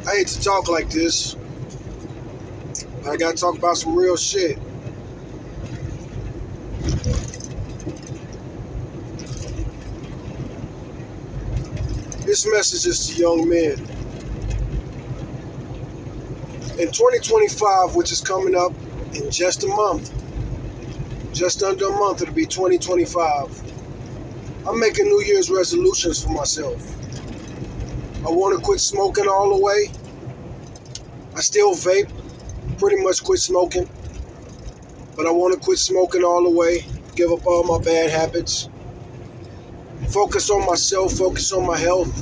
I hate to talk like this, but I gotta talk about some real shit. This message is to young men. In 2025, which is coming up in just a month, just under a month, it'll be 2025. I'm making New Year's resolutions for myself. I want to quit smoking all the way. I still vape, pretty much quit smoking. But I want to quit smoking all the way, give up all my bad habits. Focus on myself, focus on my health.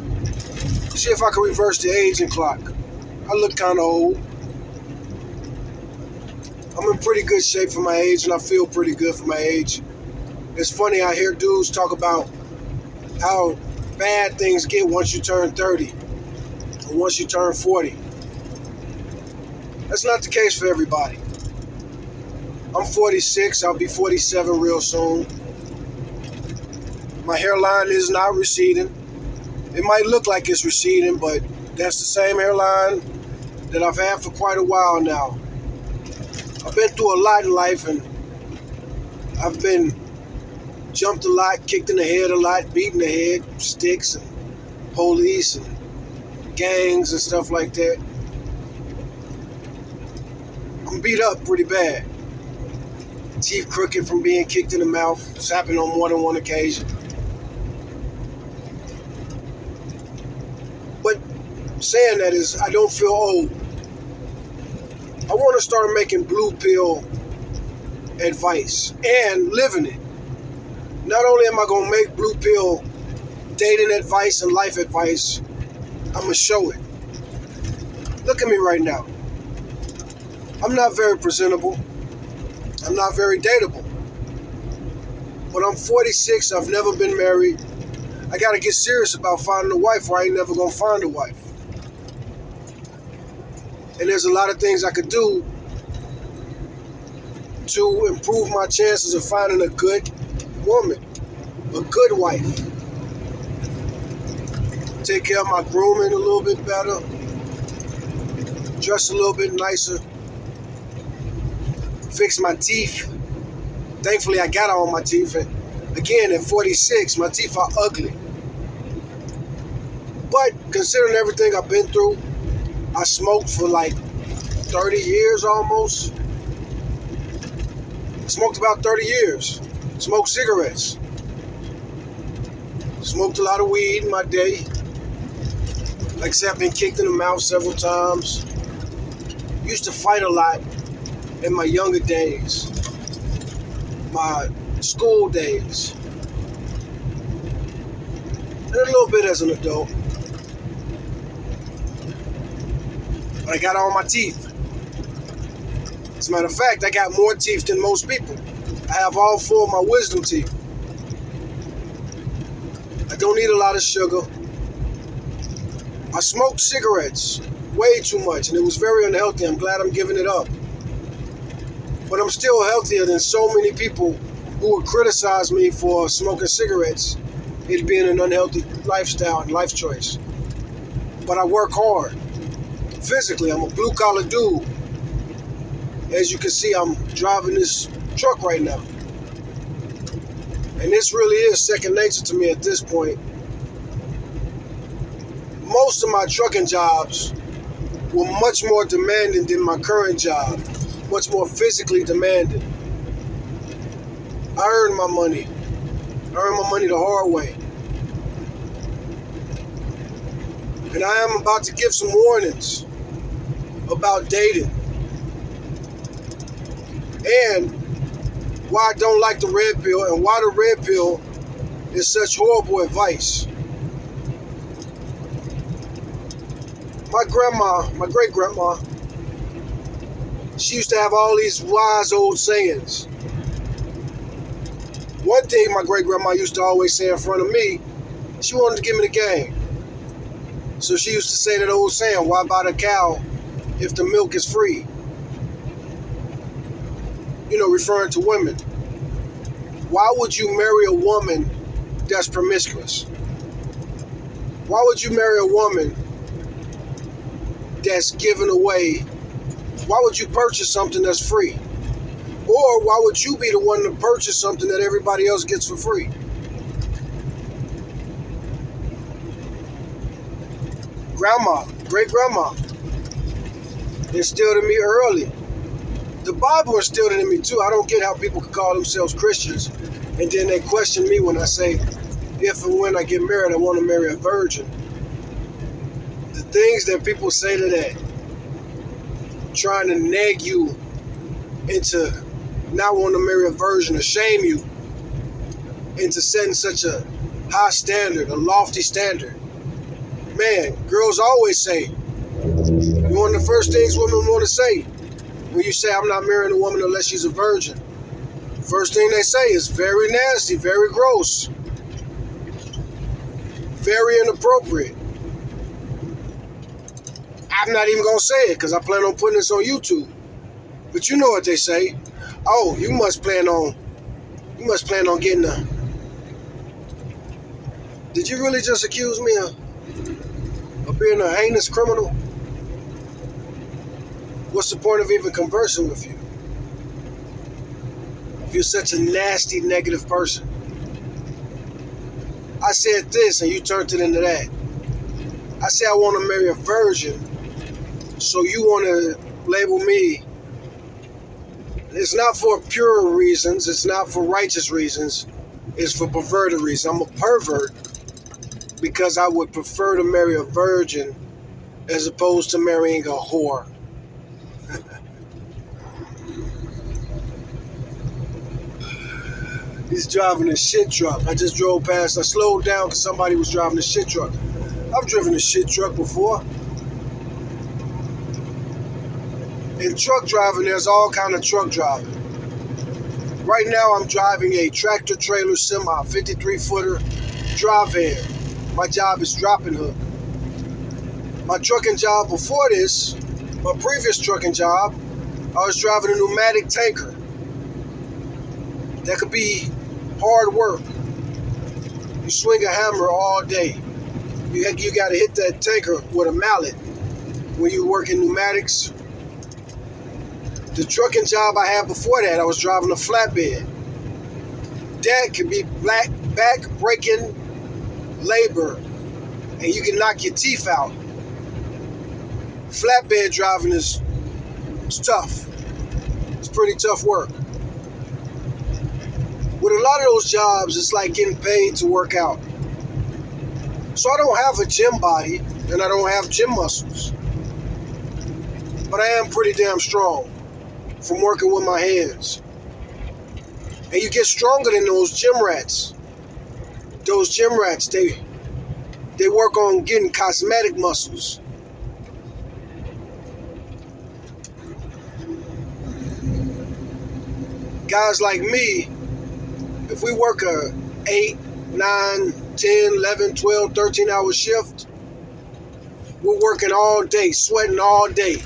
See if I can reverse the aging clock. I look kind of old. I'm in pretty good shape for my age, and I feel pretty good for my age. It's funny, I hear dudes talk about how bad things get once you turn 30 or once you turn 40. That's not the case for everybody. I'm 46, I'll be 47 real soon. My hairline is not receding. It might look like it's receding, but that's the same hairline that I've had for quite a while now. I've been through a lot in life, and I've been jumped a lot, kicked in the head a lot, beaten the head, sticks and police and gangs and stuff like that. I'm beat up pretty bad. Teeth crooked from being kicked in the mouth. It's happened on more than one occasion. But saying that is, I don't feel old. I want to start making blue pill advice and living it. Not only am I going to make blue pill dating advice and life advice, I'm going to show it. Look at me right now. I'm not very presentable. I'm not very dateable. But I'm 46. I've never been married. I got to get serious about finding a wife, or I ain't never going to find a wife. And there's a lot of things I could do to improve my chances of finding a good woman, a good wife. Take care of my grooming a little bit better, dress a little bit nicer, fix my teeth. Thankfully, I got all my teeth. And again, at 46, my teeth are ugly. But considering everything I've been through, I smoked for like 30 years almost. Smoked about 30 years. Smoked cigarettes. Smoked a lot of weed in my day. Like I said, I've been kicked in the mouth several times. Used to fight a lot in my younger days. My school days. And a little bit as an adult. But I got all my teeth. As a matter of fact, I got more teeth than most people. I have all 4 of my wisdom teeth. I don't eat a lot of sugar. I smoked cigarettes way too much, and it was very unhealthy. I'm glad I'm giving it up. But I'm still healthier than so many people who would criticize me for smoking cigarettes, it being an unhealthy lifestyle and life choice. But I work hard. Physically, I'm a blue-collar dude. As you can see, I'm driving this truck right now. And this really is second nature to me at this point. Most of my trucking jobs were much more demanding than my current job. Much more physically demanding. I earned my money. I earned my money the hard way. And I am about to give some warnings about dating and why I don't like the red pill and why the red pill is such horrible advice. My grandma, my great grandma, she used to have all these wise old sayings. One thing my great grandma used to always say in front of me, she wanted to give me the game. So she used to say that old saying, why buy the cow if the milk is free? You know, referring to women. Why would you marry a woman that's promiscuous? Why would you marry a woman that's given away, why would you purchase something that's free? Or why would you be the one to purchase something that everybody else gets for free? Grandma, great-grandma instilled in me early. The Bible instilled it in me too. I don't get how people can call themselves Christians and then they question me when I say, if and when I get married, I want to marry a virgin. The things that people say to that, trying to nag you into not wanting to marry a virgin or shame you into setting such a high standard, a lofty standard. Man, girls always say, one of the first things women want to say when you say, I'm not marrying a woman unless she's a virgin. First thing they say is very nasty, very gross, very inappropriate. I'm not even going to say it because I plan on putting this on YouTube. But you know what they say. Oh, you must plan on getting a... Did you really just accuse me of being a heinous criminal? What's the point of even conversing with you? If you're such a nasty, negative person. I said this and you turned it into that. I said I want to marry a virgin, so you want to label me. It's not for pure reasons, it's not for righteous reasons, it's for perverted reasons. I'm a pervert because I would prefer to marry a virgin as opposed to marrying a whore. He's driving a shit truck. I just drove past. I slowed down because somebody was driving a shit truck. I've driven a shit truck before. In truck driving, there's all kind of truck driving. Right now, I'm driving a tractor trailer semi, 53-footer drop van. My job is dropping hook. My trucking job before this, my previous trucking job, I was driving a pneumatic tanker. That could be hard work. You swing a hammer all day. You got to hit that tanker with a mallet when you work in pneumatics. The trucking job I had before that, I was driving a flatbed. That could be back-breaking labor, and you can knock your teeth out. Flatbed driving is tough. It's pretty tough work. With a lot of those jobs, it's like getting paid to work out. So I don't have a gym body, and I don't have gym muscles. But I am pretty damn strong from working with my hands. And you get stronger than those gym rats. Those gym rats, they work on getting cosmetic muscles. Guys like me, if we work a 8, 9, 10, 11, 12, 13-hour shift, we're working all day, sweating all day.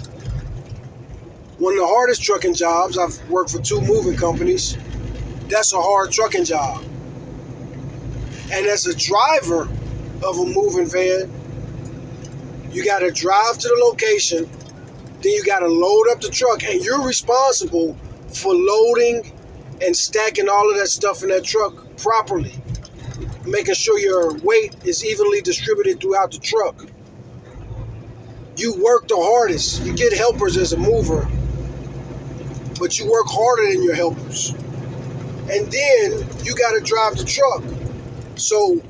One of the hardest trucking jobs, I've worked for 2 moving companies, that's a hard trucking job. And as a driver of a moving van, you got to drive to the location, then you got to load up the truck, and you're responsible for loading and stacking all of that stuff in that truck properly, making sure your weight is evenly distributed throughout the truck. You work the hardest. You get helpers as a mover, but you work harder than your helpers. And then you got to drive the truck. So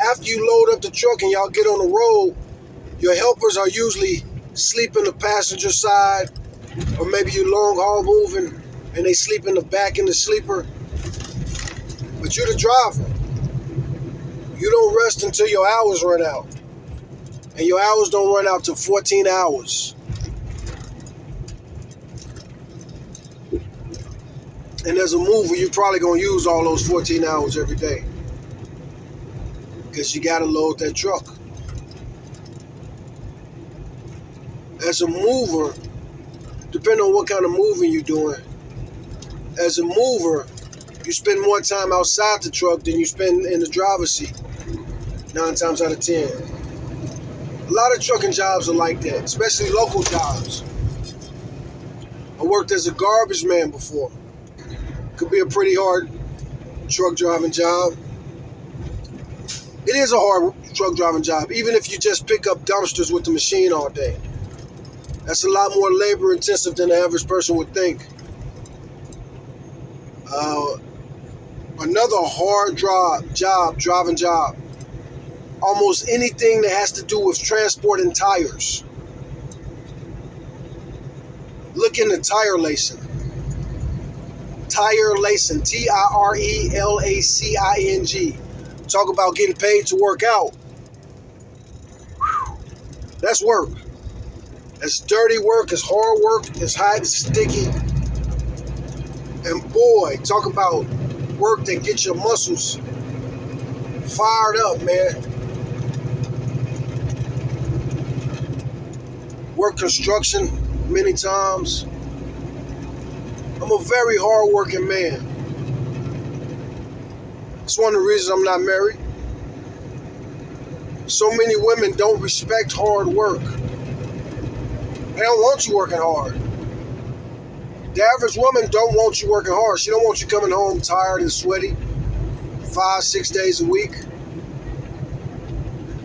after you load up the truck and y'all get on the road, your helpers are usually sleep in the passenger side, or maybe you long haul moving and they sleep in the back in the sleeper. But you're the driver. You don't rest until your hours run out. And your hours don't run out to 14 hours. And as a mover, you're probably going to use all those 14 hours every day. Because you got to load that truck. As a mover, depending on what kind of moving you're doing, as a mover, you spend more time outside the truck than you spend in the driver's seat, 9 times out of 10. A lot of trucking jobs are like that, especially local jobs. I worked as a garbage man before. Could be a pretty hard truck driving job. It is a hard truck driving job, even if you just pick up dumpsters with the machine all day. That's a lot more labor intensive than the average person would think. Another hard driving job. Almost anything that has to do with transporting tires. Look into tire lacing. Tire lacing. TIRELACING. Talk about getting paid to work out. That's work. It's dirty work. It's hard work. It's hot and sticky. And boy, talk about work that gets your muscles fired up, man. Work construction many times. I'm a very hard-working man. It's one of the reasons I'm not married. So many women don't respect hard work. They don't want you working hard. The average woman don't want you working hard. She don't want you coming home tired and sweaty 5-6 days a week.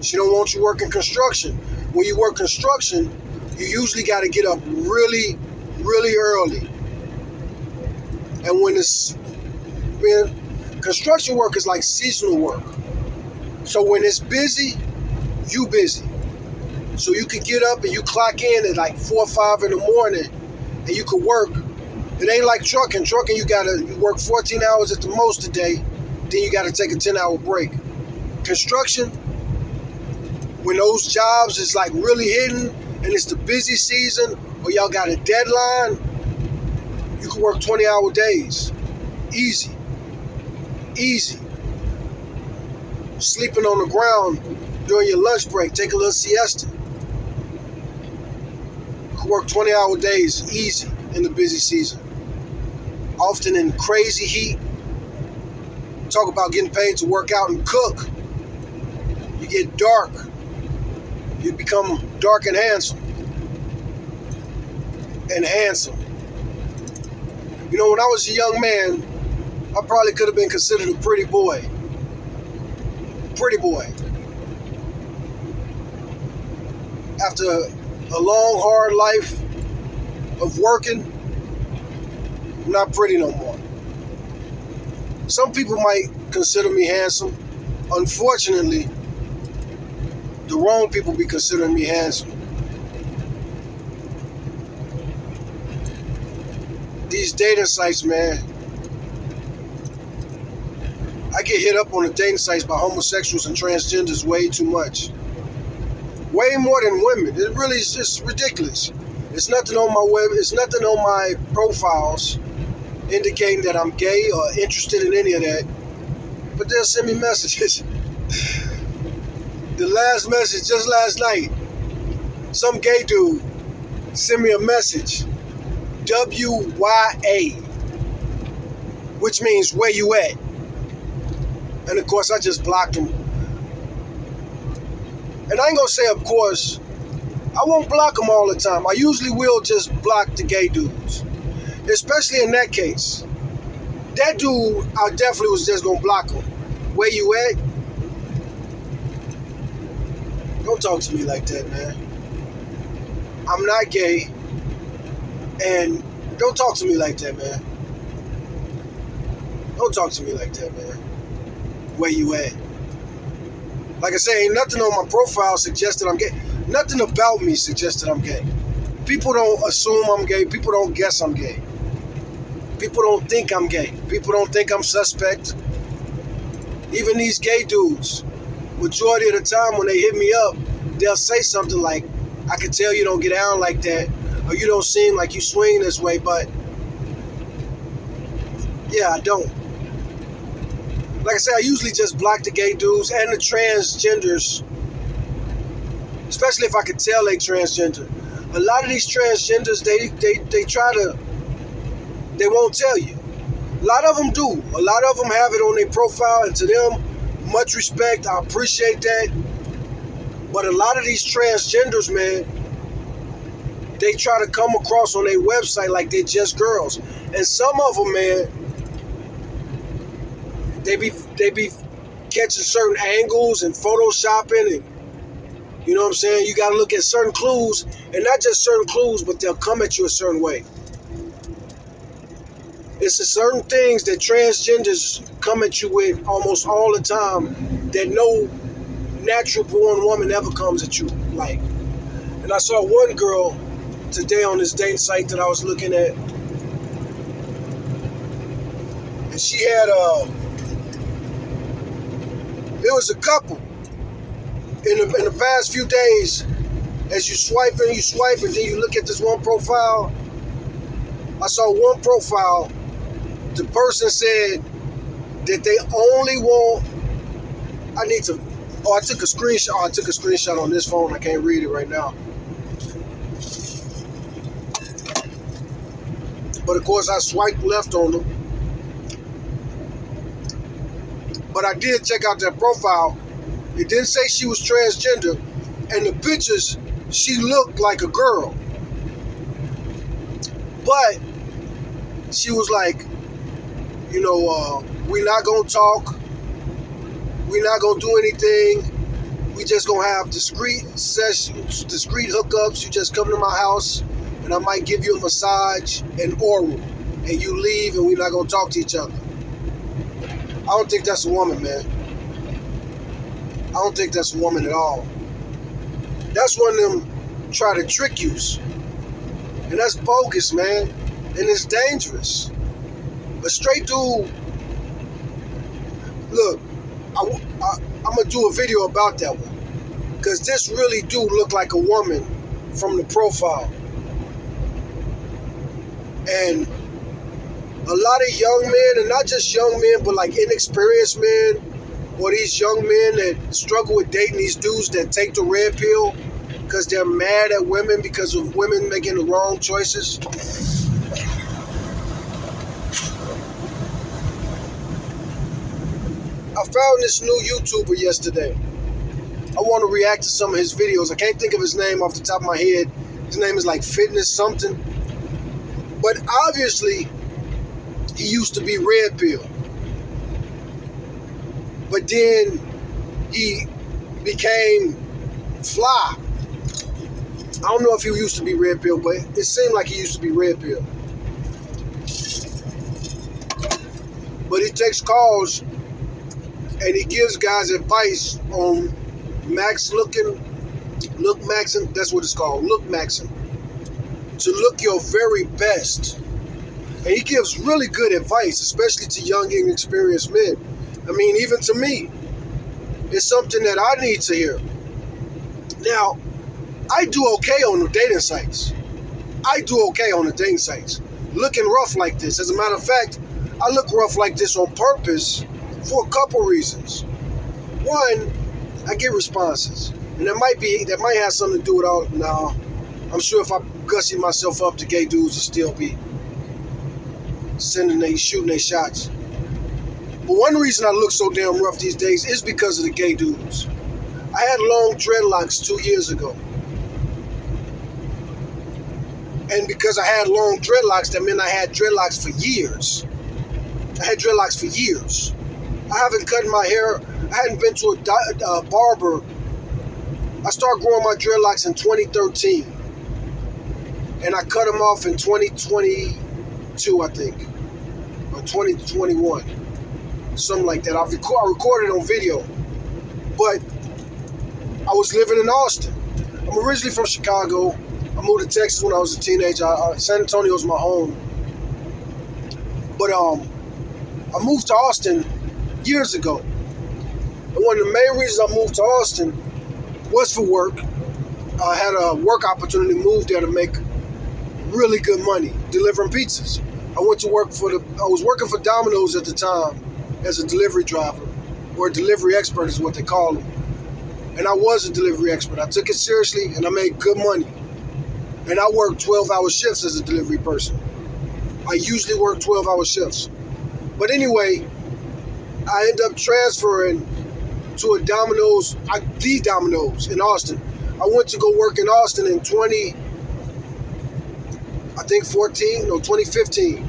She don't want you working construction. When you work construction, you usually got to get up really, really early. And when construction work is like seasonal work. So when it's busy, you busy. So you can get up and you clock in at like 4 or 5 in the morning and you can work. It ain't like trucking. Trucking, you work 14 hours at the most a day, then you gotta take a 10-hour break. Construction, when those jobs is like really hidden and it's the busy season or y'all got a deadline, you can work 20-hour days. Easy. Easy. Sleeping on the ground during your lunch break, take a little siesta. You can work 20-hour days easy in the busy season. Often in crazy heat. Talk about getting paid to work out and cook. You get dark. You become dark and handsome. You know, when I was a young man, I probably could have been considered a pretty boy. Pretty boy. After a long, hard life of working, I'm not pretty no more. Some people might consider me handsome. Unfortunately, the wrong people be considering me handsome. These dating sites, man. I get hit up on the dating sites by homosexuals and transgenders way too much. Way more than women. It really is just ridiculous. It's nothing on my profiles indicating that I'm gay or interested in any of that. But they'll send me messages. The last message, just last night, some gay dude sent me a message. WYA, which means where you at? And of course I just blocked him. And I ain't gonna say of course, I won't block them all the time. I usually will just block the gay dudes. Especially in that case. That dude, I definitely was just gonna block him. Where you at? Don't talk to me like that, man. I'm not gay. And don't talk to me like that, man. Don't talk to me like that, man. Where you at? Like I say, ain't nothing on my profile suggests that I'm gay. Nothing about me suggests that I'm gay. People don't assume I'm gay. People don't guess I'm gay. People don't think I'm gay. People don't think I'm suspect. Even these gay dudes, majority of the time when they hit me up, they'll say something like, I can tell you don't get down like that, or you don't seem like you swing this way, but yeah, I don't. Like I said, I usually just block the gay dudes and the transgenders, especially if I could tell they transgender. A lot of these transgenders, they won't tell you. A lot of them do. A lot of them have it on their profile, and to them, much respect. I appreciate that. But a lot of these transgenders, man, they try to come across on their website like they're just girls. And some of them, man, they be catching certain angles and photoshopping, and you know what I'm saying? You got to look at certain clues, and not just certain clues, but they'll come at you a certain way. It's the certain things that transgenders come at you with almost all the time that no natural born woman ever comes at you like. And I saw one girl today on this dating site that I was looking at, and she had it was a couple. In the past few days, as you swipe and then you look at this one profile, I saw one profile, the person said that they only want, I took a screenshot on this phone, I can't read it right now. But of course I swiped left on them. But I did check out that profile. It didn't say she was transgender, and the pictures, she looked like a girl. But she was like, you know, we're not gonna talk, we're not gonna do anything, we just gonna have discreet sessions, discreet hookups. You just come to my house and I might give you a massage and oral, and you leave and we're not gonna talk to each other. I don't think that's a woman, man. I don't think that's a woman at all. That's one of them try to trick yous. And that's bogus, man. And it's dangerous. A straight dude, look, I'm going to do a video about that one. Because this really do look like a woman from the profile. And a lot of young men, and not just young men, but like inexperienced men, or these young men that struggle with dating these dudes that take the red pill because they're mad at women because of women making the wrong choices. I found this new YouTuber yesterday. I want to react to some of his videos. I can't think of his name off the top of my head. His name is like Fitness something. But obviously, he used to be red pill. But then he became fly. I don't know if he used to be red pill, but it seemed like he used to be red pill. But he takes calls and he gives guys advice on look maxing, that's what it's called, look maxing. To look your very best. And he gives really good advice, especially to young, inexperienced men. I mean, even to me, it's something that I need to hear. Now, I do okay on the dating sites. Looking rough like this. As a matter of fact, I look rough like this on purpose for a couple reasons. One, I get responses. And that might have something to do with all. No, I'm sure if I gussy myself up, the gay dudes will still be shooting their shots. But one reason I look so damn rough these days is because of the gay dudes. I had long dreadlocks 2 years ago. And because I had long dreadlocks, that meant I had dreadlocks for years. I haven't cut my hair. I hadn't been to a barber. I started growing my dreadlocks in 2013. And I cut them off in 2022, I think. Or 2021. Something like that. I recorded on video. But I was living in Austin. I'm originally from Chicago. I moved to Texas when I was a teenager. San Antonio was my home. But I moved to Austin years ago. And one of the main reasons I moved to Austin was for work. I had a work opportunity to move there to make really good money delivering pizzas. I was working for Domino's at the time as a delivery driver, or a delivery expert is what they call them. And I was a delivery expert. I took it seriously and I made good money. And I worked 12-hour shifts as a delivery person. I usually work 12-hour shifts. But anyway, I ended up transferring to a Domino's, the Domino's in Austin. I went to go work in Austin in 2015.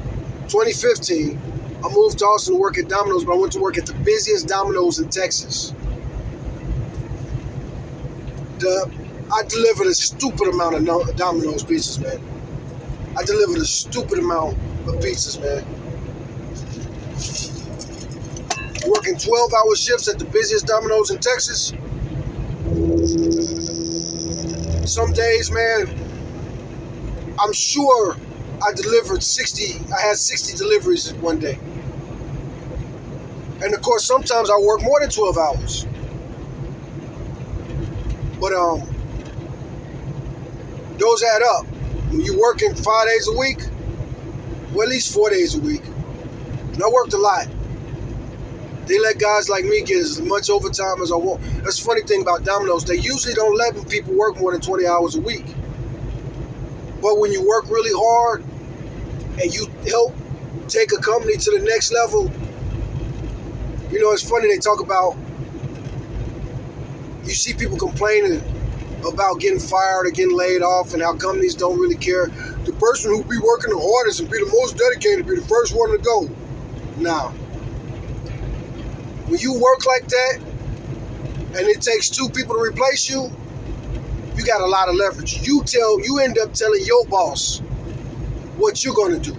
2015, I moved to Austin to work at Domino's, but I went to work at the busiest Domino's in Texas. I delivered a stupid amount of Domino's pizzas, man. I delivered a stupid amount of pizzas, man. Working 12-hour shifts at the busiest Domino's in Texas. Some days, man, I'm sure I delivered 60. I had 60 deliveries one day. And of course, sometimes I work more than 12 hours. But those add up. When you're working 5 days a week, well, at least 4 days a week. And I worked a lot. They let guys like me get as much overtime as I want. That's the funny thing about Domino's. They usually don't let people work more than 20 hours a week. But when you work really hard and you help take a company to the next level, you know, it's funny they talk about, you see people complaining about getting fired or getting laid off and how companies don't really care. The person who be working the hardest and be the most dedicated be the first one to go. Now, when you work like that and it takes 2 people to replace you, you got a lot of leverage. You end up telling your boss what you're going to do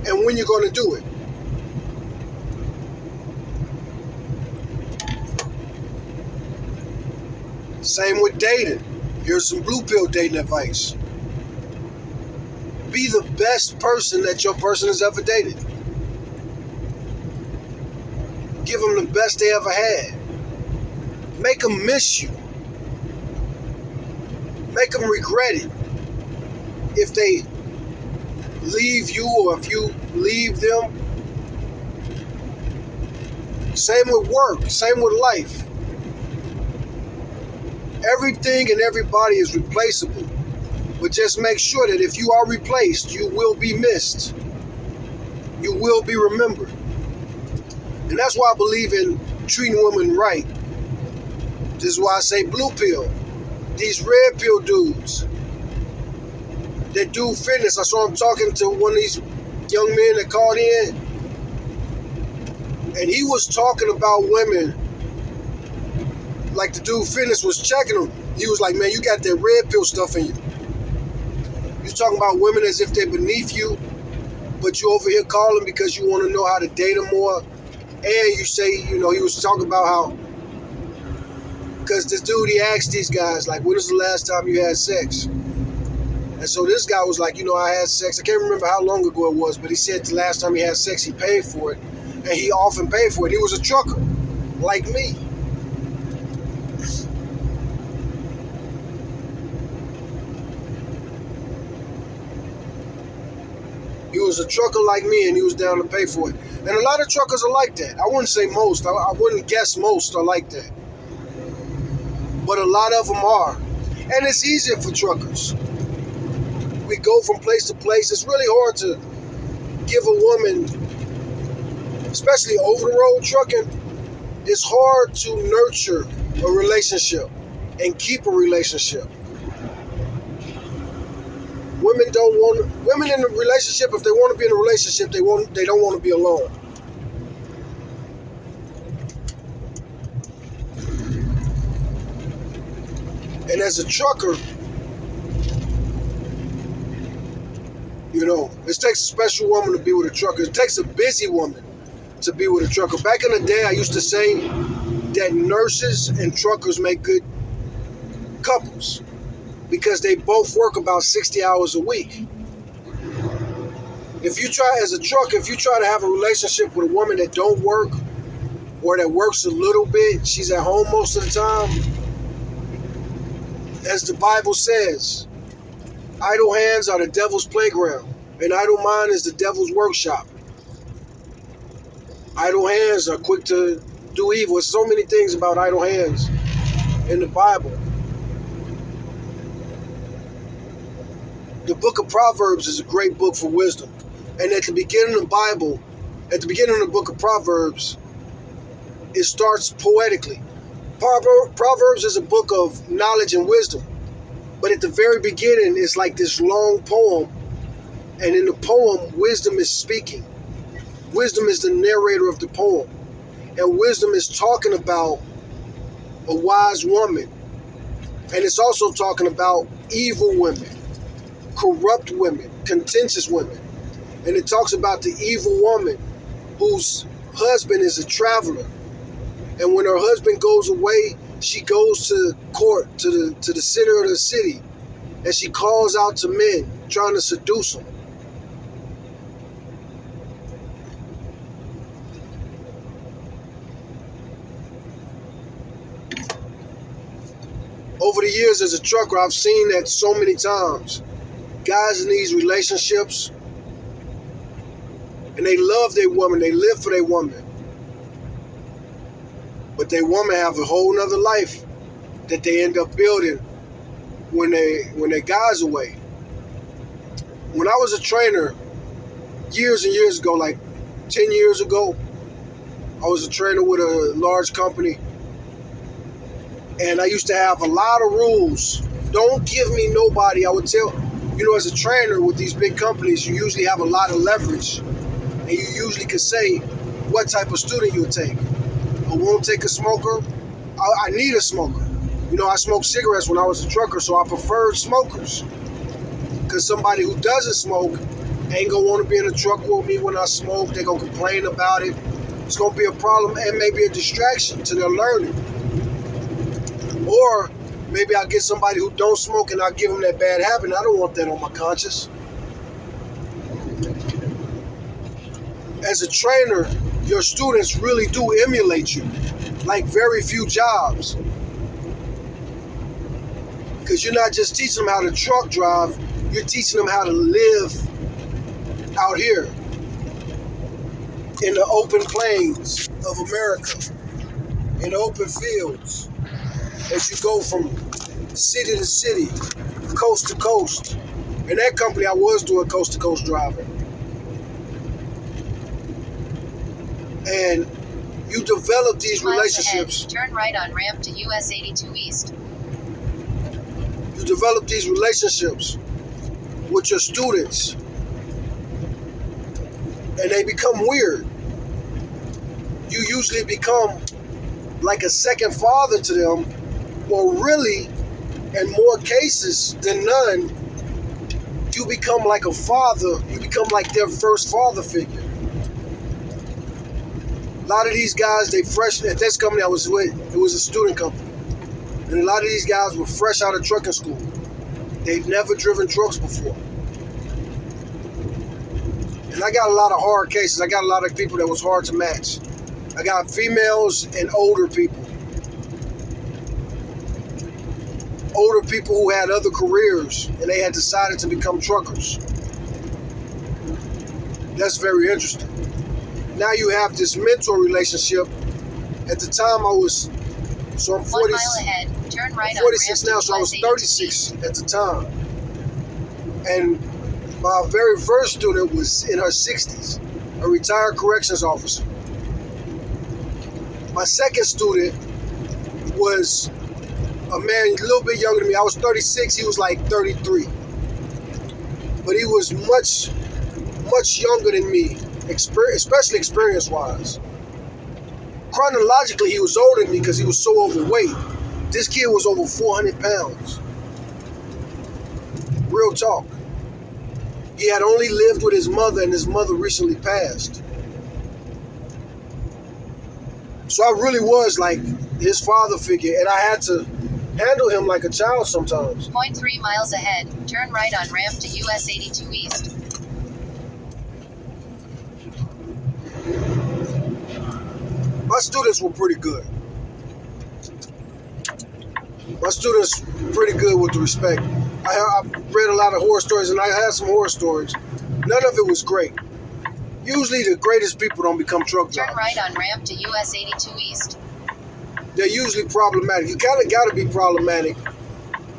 and when you're going to do it. Same with dating. Here's some blue pill dating advice. Be the best person that your person has ever dated. Give them the best they ever had. Make them miss you. Make them regret it if they leave you or if you leave them. Same with work. Same with life. Everything and everybody is replaceable. But just make sure that if you are replaced, you will be missed. You will be remembered. And that's why I believe in treating women right. This is why I say blue pill. These red pill dudes that do fitness. I saw him talking to one of these young men that called in. And he was talking about women like the dude fitness was checking them. He was like, man, you got that red pill stuff in you. He's talking about women as if they're beneath you, but you over here calling because you want to know how to date them more. And you say, you know, he was talking about how, because this dude, he asked these guys, like, when was the last time you had sex? And so this guy was like, you know, I had sex. I can't remember how long ago it was, but he said the last time he had sex, he paid for it. And he often paid for it. He was a trucker, like me. He was a trucker like me, and he was down to pay for it. And a lot of truckers are like that. I wouldn't say most. I wouldn't guess most are like that. But a lot of them are. And it's easier for truckers. We go from place to place. It's really hard to give a woman, especially over-the-road trucking, it's hard to nurture a relationship and keep a relationship. Women in a relationship, if they want to be in a relationship, they don't want to be alone. And as a trucker, you know, it takes a special woman to be with a trucker. It takes a busy woman to be with a trucker. Back in the day, I used to say that nurses and truckers make good couples because they both work about 60 hours a week. If you try, as a trucker, if you try to have a relationship with a woman that don't work or that works a little bit, she's at home most of the time, as the Bible says, idle hands are the devil's playground, and idle mind is the devil's workshop. Idle hands are quick to do evil. There's so many things about idle hands in the Bible. The book of Proverbs is a great book for wisdom. And at the beginning of the Bible, at the beginning of the book of Proverbs, it starts poetically. Proverbs is a book of knowledge and wisdom. But at the very beginning, it's like this long poem. And in the poem, wisdom is speaking. Wisdom is the narrator of the poem. And wisdom is talking about a wise woman. And it's also talking about evil women, corrupt women, contentious women. And it talks about the evil woman whose husband is a traveler. And when her husband goes away, she goes to court, to the center of the city, and she calls out to men, trying to seduce them. Over the years as a trucker, I've seen that so many times. Guys in these relationships, and they love their woman, they live for their woman. But their woman have a whole nother life that they end up building when their guy's away. When I was a trainer years and years ago, like 10 years ago, I was a trainer with a large company. And I used to have a lot of rules. Don't give me nobody. I would tell, as a trainer with these big companies, you usually have a lot of leverage. And you usually can say what type of student you'll take. I won't take a smoker. I need a smoker. I smoked cigarettes when I was a trucker, so I preferred smokers. Because somebody who doesn't smoke ain't going to want to be in a truck with me when I smoke. They're going to complain about it. It's going to be a problem and maybe a distraction to their learning. Or maybe I'll get somebody who don't smoke and I'll give them that bad habit. I don't want that on my conscience. As a trainer, your students really do emulate you, like very few jobs. Because you're not just teaching them how to truck drive, you're teaching them how to live out here in the open plains of America, in the open fields. As you go from city to city, coast to coast. In that company, I was doing coast to coast driving. And you develop these relationships. Turn right on ramp to US 82 East. You develop these relationships with your students. And they become weird. You usually become like a second father to them. Or really, in more cases than none, you become like a father. You become like their first father figure. A lot of these guys, they fresh at this company I was with, it was a student company. And a lot of these guys were fresh out of trucking school. They'd never driven trucks before. And I got a lot of hard cases. I got a lot of people that was hard to match. I got females and older people. Older people who had other careers and they had decided to become truckers. That's very interesting. Now you have this mentor relationship. At the time I was, so I'm 40, 1 mile ahead, turn right 46 on now, so I was 36 at the time. And my very first student was in her 60s, a retired corrections officer. My second student was a man a little bit younger than me. I was 36, he was like 33. But he was much younger than me, especially experience-wise. Chronologically, he was older than me because he was so overweight. This kid was over 400 pounds. Real talk. He had only lived with his mother, and his mother recently passed. So I really was like his father figure, and I had to handle him like a child sometimes. 0.3 miles ahead, turn right on ramp to US 82 East. My students were pretty good. My students were pretty good with the respect. I read a lot of horror stories, and I had some horror stories. None of it was great. Usually the greatest people don't become truck drivers. Turn right on ramp to US 82 East. They're usually problematic. You kind of got to be problematic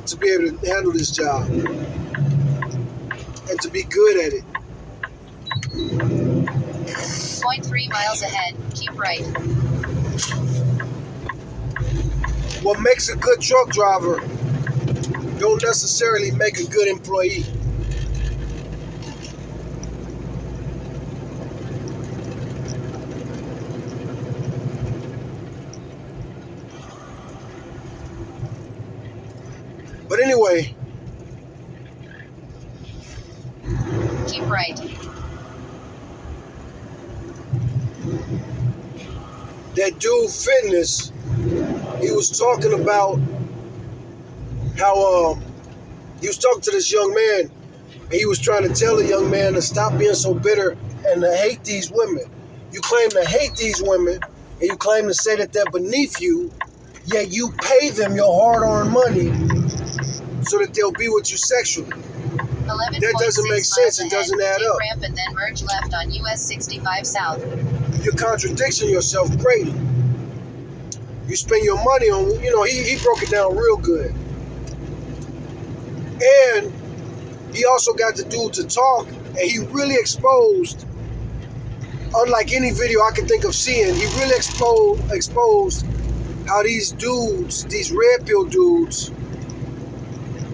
to be able to handle this job and to be good at it. 0.3 miles ahead, keep right. What makes a good truck driver don't necessarily make a good employee. But anyway, Keep right. that dude Fitness, he was talking about how he was talking to this young man, and he was trying to tell the young man to stop being so bitter and to hate these women. You claim to hate these women, and you claim to say that they're beneath you, yet you pay them your hard-earned money so that they'll be with you sexually. 11.6 That doesn't make sense. It miles doesn't ahead. add Take up. ramp and then merge left on US 65 South. You're contradicting yourself greatly. You spend your money on, he broke it down real good. And he also got the dude to talk, and he really exposed, unlike any video I can think of seeing, he really exposed how these dudes, these red pill dudes,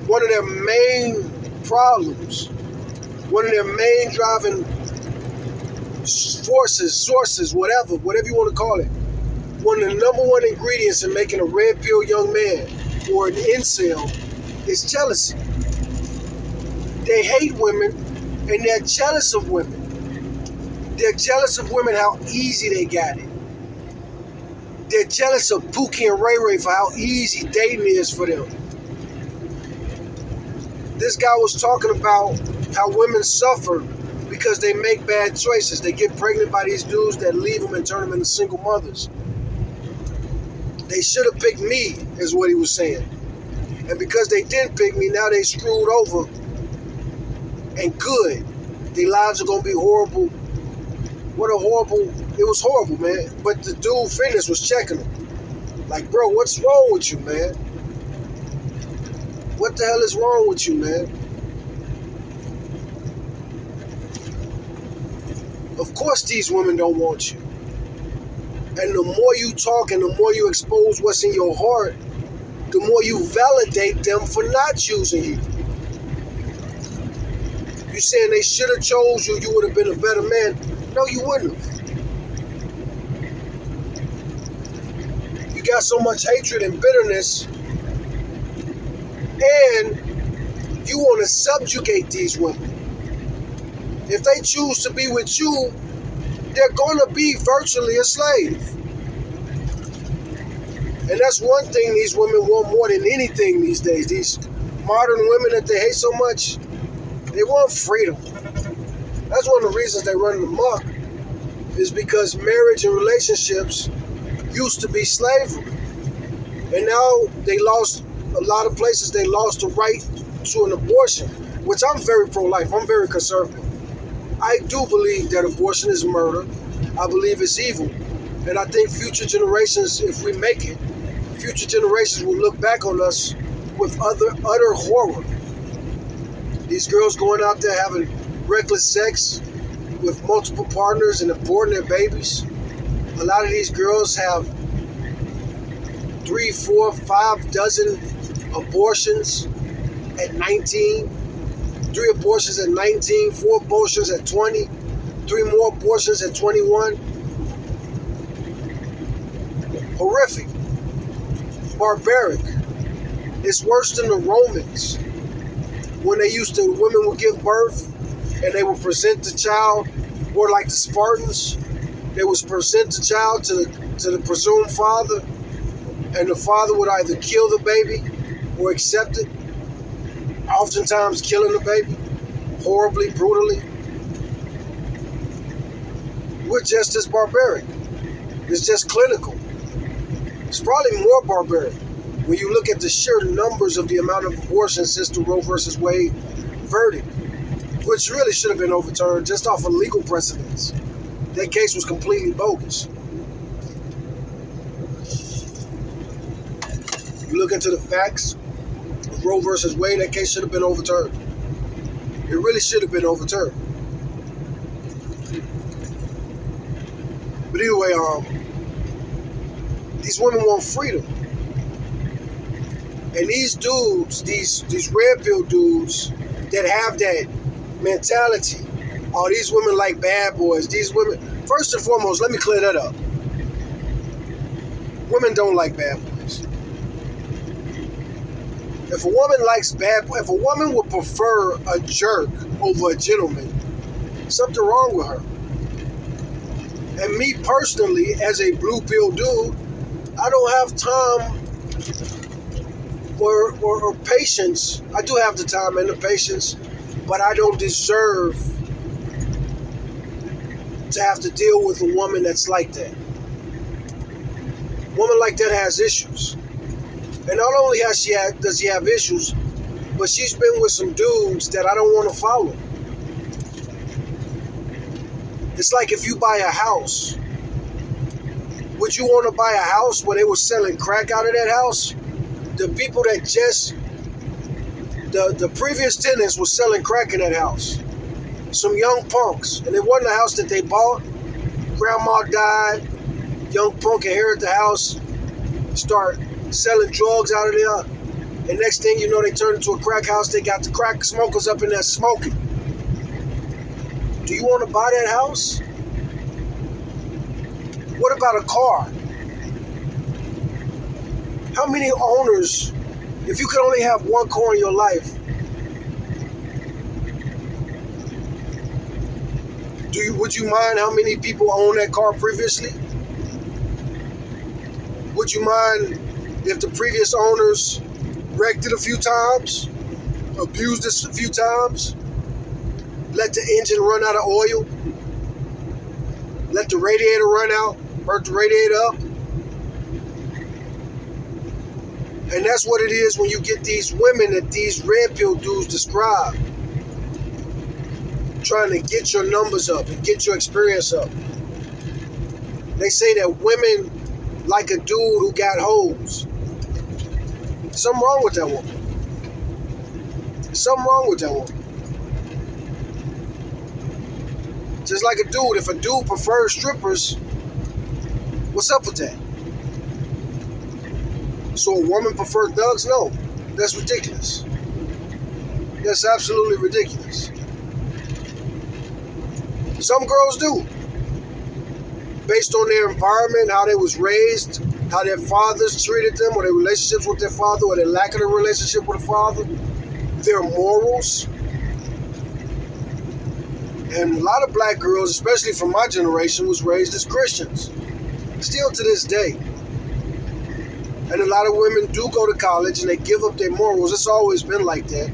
one of their main problems, one of their main driving sources, whatever you want to call it, one of the number one ingredients in making a red pill young man or an incel is jealousy. They hate women and they're jealous of women. They're jealous of women how easy they got it. They're jealous of Pookie and Ray Ray for how easy dating is for them. This guy was talking about how women suffer because they make bad choices. They get pregnant by these dudes that leave them and turn them into single mothers. They should have picked me, is what he was saying. And because they didn't pick me, now they screwed over. And good. Their lives are going to be horrible. It was horrible, man. But the dude Fitness was checking him. Like, bro, what's wrong with you, man? What the hell is wrong with you, man? Of course these women don't want you. And the more you talk and the more you expose what's in your heart, the more you validate them for not choosing you. You saying they should have chose you, you would have been a better man. No, you wouldn't have. You got so much hatred and bitterness, and you want to subjugate these women. If they choose to be with you, they're going to be virtually a slave. And that's one thing these women want more than anything these days. These modern women that they hate so much, they want freedom. That's one of the reasons they run amok, is because marriage and relationships used to be slavery. And now they lost, a lot of places they lost the right to an abortion, which I'm very pro-life. I'm very conservative. I do believe that abortion is murder. I believe it's evil. And I think future generations, if we make it, future generations will look back on us with utter horror. These girls going out there having reckless sex with multiple partners and aborting their babies. A lot of these girls have 3, 4, 5 dozen abortions at 19. 3 abortions at 19, 4 abortions at 20, 3 more abortions at 21. Horrific. Barbaric. It's worse than the Romans. When women would give birth and they would present the child, or like the Spartans, they would present the child to the presumed father, and the father would either kill the baby or accept it, oftentimes killing the baby, horribly, brutally. We're just as barbaric. It's just clinical. It's probably more barbaric when you look at the sheer numbers of the amount of abortions since the Roe versus Wade verdict, which really should have been overturned just off of legal precedents. That case was completely bogus. You look into the facts of Roe versus Wade, that case should have been overturned. It really should have been overturned. But anyway, these women want freedom. And these dudes, these red pill dudes that have that mentality, oh, these women like bad boys. These women, first and foremost, let me clear that up. Women don't like bad boys. If a woman would prefer a jerk over a gentleman, something wrong with her. And me personally, as a blue pill dude, I don't have time or patience. I do have the time and the patience, but I don't deserve to have to deal with a woman that's like that. A woman like that has issues. And not only does she have issues, but she's been with some dudes that I don't want to follow. It's like if you buy a house. Would you want to buy a house where they were selling crack out of that house? The people that the previous tenants were selling crack in that house. Some young punks. And it wasn't a house that they bought. Grandma died. Young punk inherited the house. Start selling drugs out of there. And next thing you know, they turned into a crack house. They got the crack smokers up in there smoking. Do you want to buy that house? What about a car? How many owners, if you could only have one car in your life, would you mind how many people owned that car previously? Would you mind if the previous owners wrecked it a few times, abused it a few times, let the engine run out of oil, let the radiator run out, burnt the radiator up? And that's what it is when you get these women that these red pill dudes describe, trying to get your numbers up and get your experience up. They say that women like a dude who got hoes. Something wrong with that woman. Something wrong with that woman. Just like a dude, if a dude prefers strippers, what's up with that? So a woman prefer thugs? No, that's ridiculous. That's absolutely ridiculous. Some girls do. Based on their environment, how they was raised, how their fathers treated them, or their relationships with their father, or their lack of a relationship with a father, their morals. And a lot of black girls, especially from my generation, was raised as Christians. Still to this day. And a lot of women do go to college and they give up their morals. It's always been like that.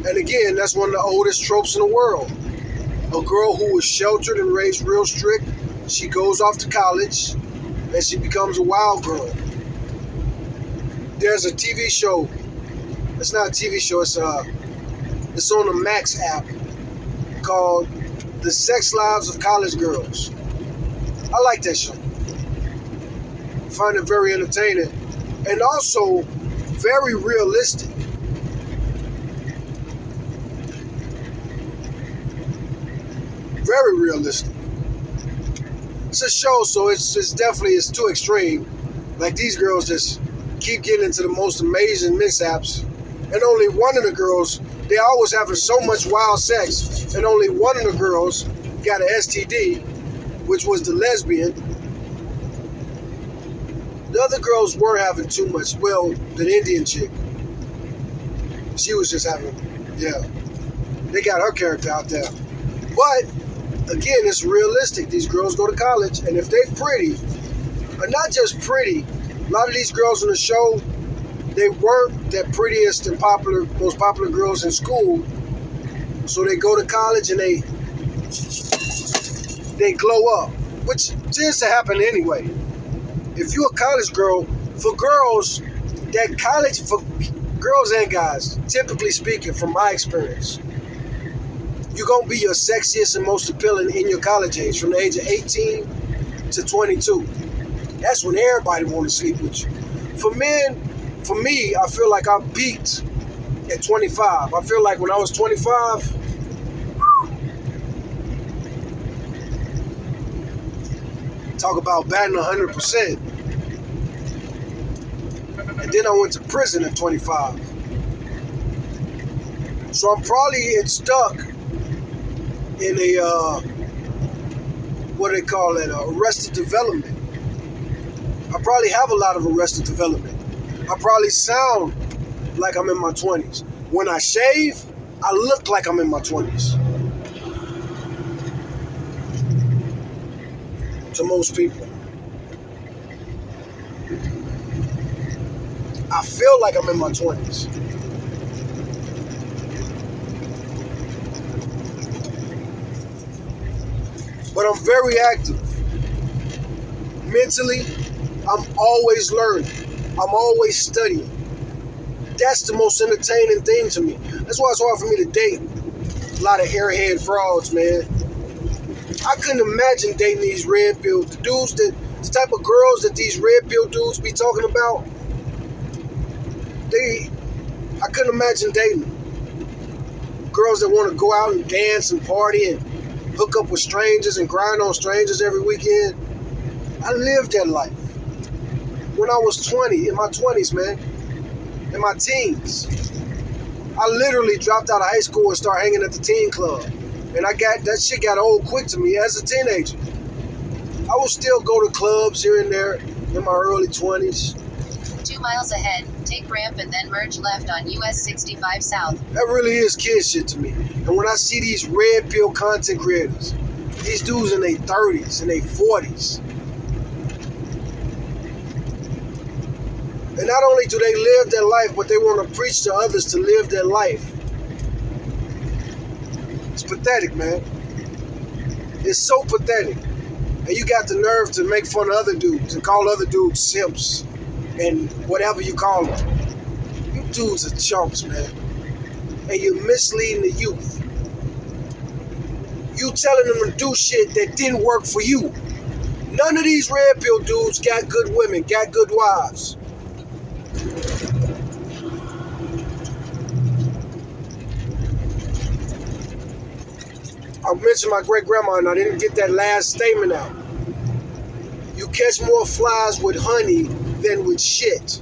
And again, that's one of the oldest tropes in the world. A girl who was sheltered and raised real strict, she goes off to college and she becomes a wild girl. There's a TV show. It's not a TV show. It's on the Max app called The Sex Lives of College Girls. I like that show. I find it very entertaining and also very realistic. Very realistic. It's a show, so it's too extreme. Like these girls just keep getting into the most amazing mishaps, and only one of the girls, they always having so much wild sex, and only one of the girls got an STD, which was the lesbian. The other girls were having too much. Well, the Indian chick, she was just having, yeah. They got her character out there. But again, it's realistic. These girls go to college, and if they're pretty, or not just pretty, a lot of these girls on the show, they weren't the prettiest and most popular girls in school. So they go to college and they glow up, which tends to happen anyway. If you're a college girl, for girls and guys, typically speaking, from my experience, you're going to be your sexiest and most appealing in your college age, from the age of 18 to 22. That's when everybody want to sleep with you. For men, for me, I feel like I'm peaked at 25. I feel like when I was 25, talk about batting 100%. And then I went to prison at 25. So I'm probably stuck in a, what do they call it, arrested development. I probably have a lot of arrested development. I probably sound like I'm in my 20s. When I shave, I look like I'm in my 20s. To most people. I feel like I'm in my 20s. But I'm very active. Mentally, I'm always learning. I'm always studying. That's the most entertaining thing to me. That's why it's hard for me to date a lot of airhead frauds, man. I couldn't imagine dating these red pill dudes, the type of girls that these red pill dudes be talking about. I couldn't imagine dating them. Girls that want to go out and dance and party and hook up with strangers and grind on strangers every weekend. I lived that life. When I was 20, in my 20s, man, in my teens. I literally dropped out of high school and started hanging at the teen club. And that shit got old quick to me as a teenager. I would still go to clubs here and there in my early 20s. 2 miles ahead, take ramp and then merge left on US 65 South. That really is kid shit to me. And when I see these red pill content creators, these dudes in their 30s and their 40s, and not only do they live their life, but they want to preach to others to live their life. It's pathetic, man. It's so pathetic. And you got the nerve to make fun of other dudes and call other dudes simps and whatever you call them. You dudes are chumps, man. And you're misleading the youth. You telling them to do shit that didn't work for you. None of these red pill dudes got good women, got good wives. I mentioned my great-grandma and I didn't get that last statement out. You catch more flies with honey than with shit.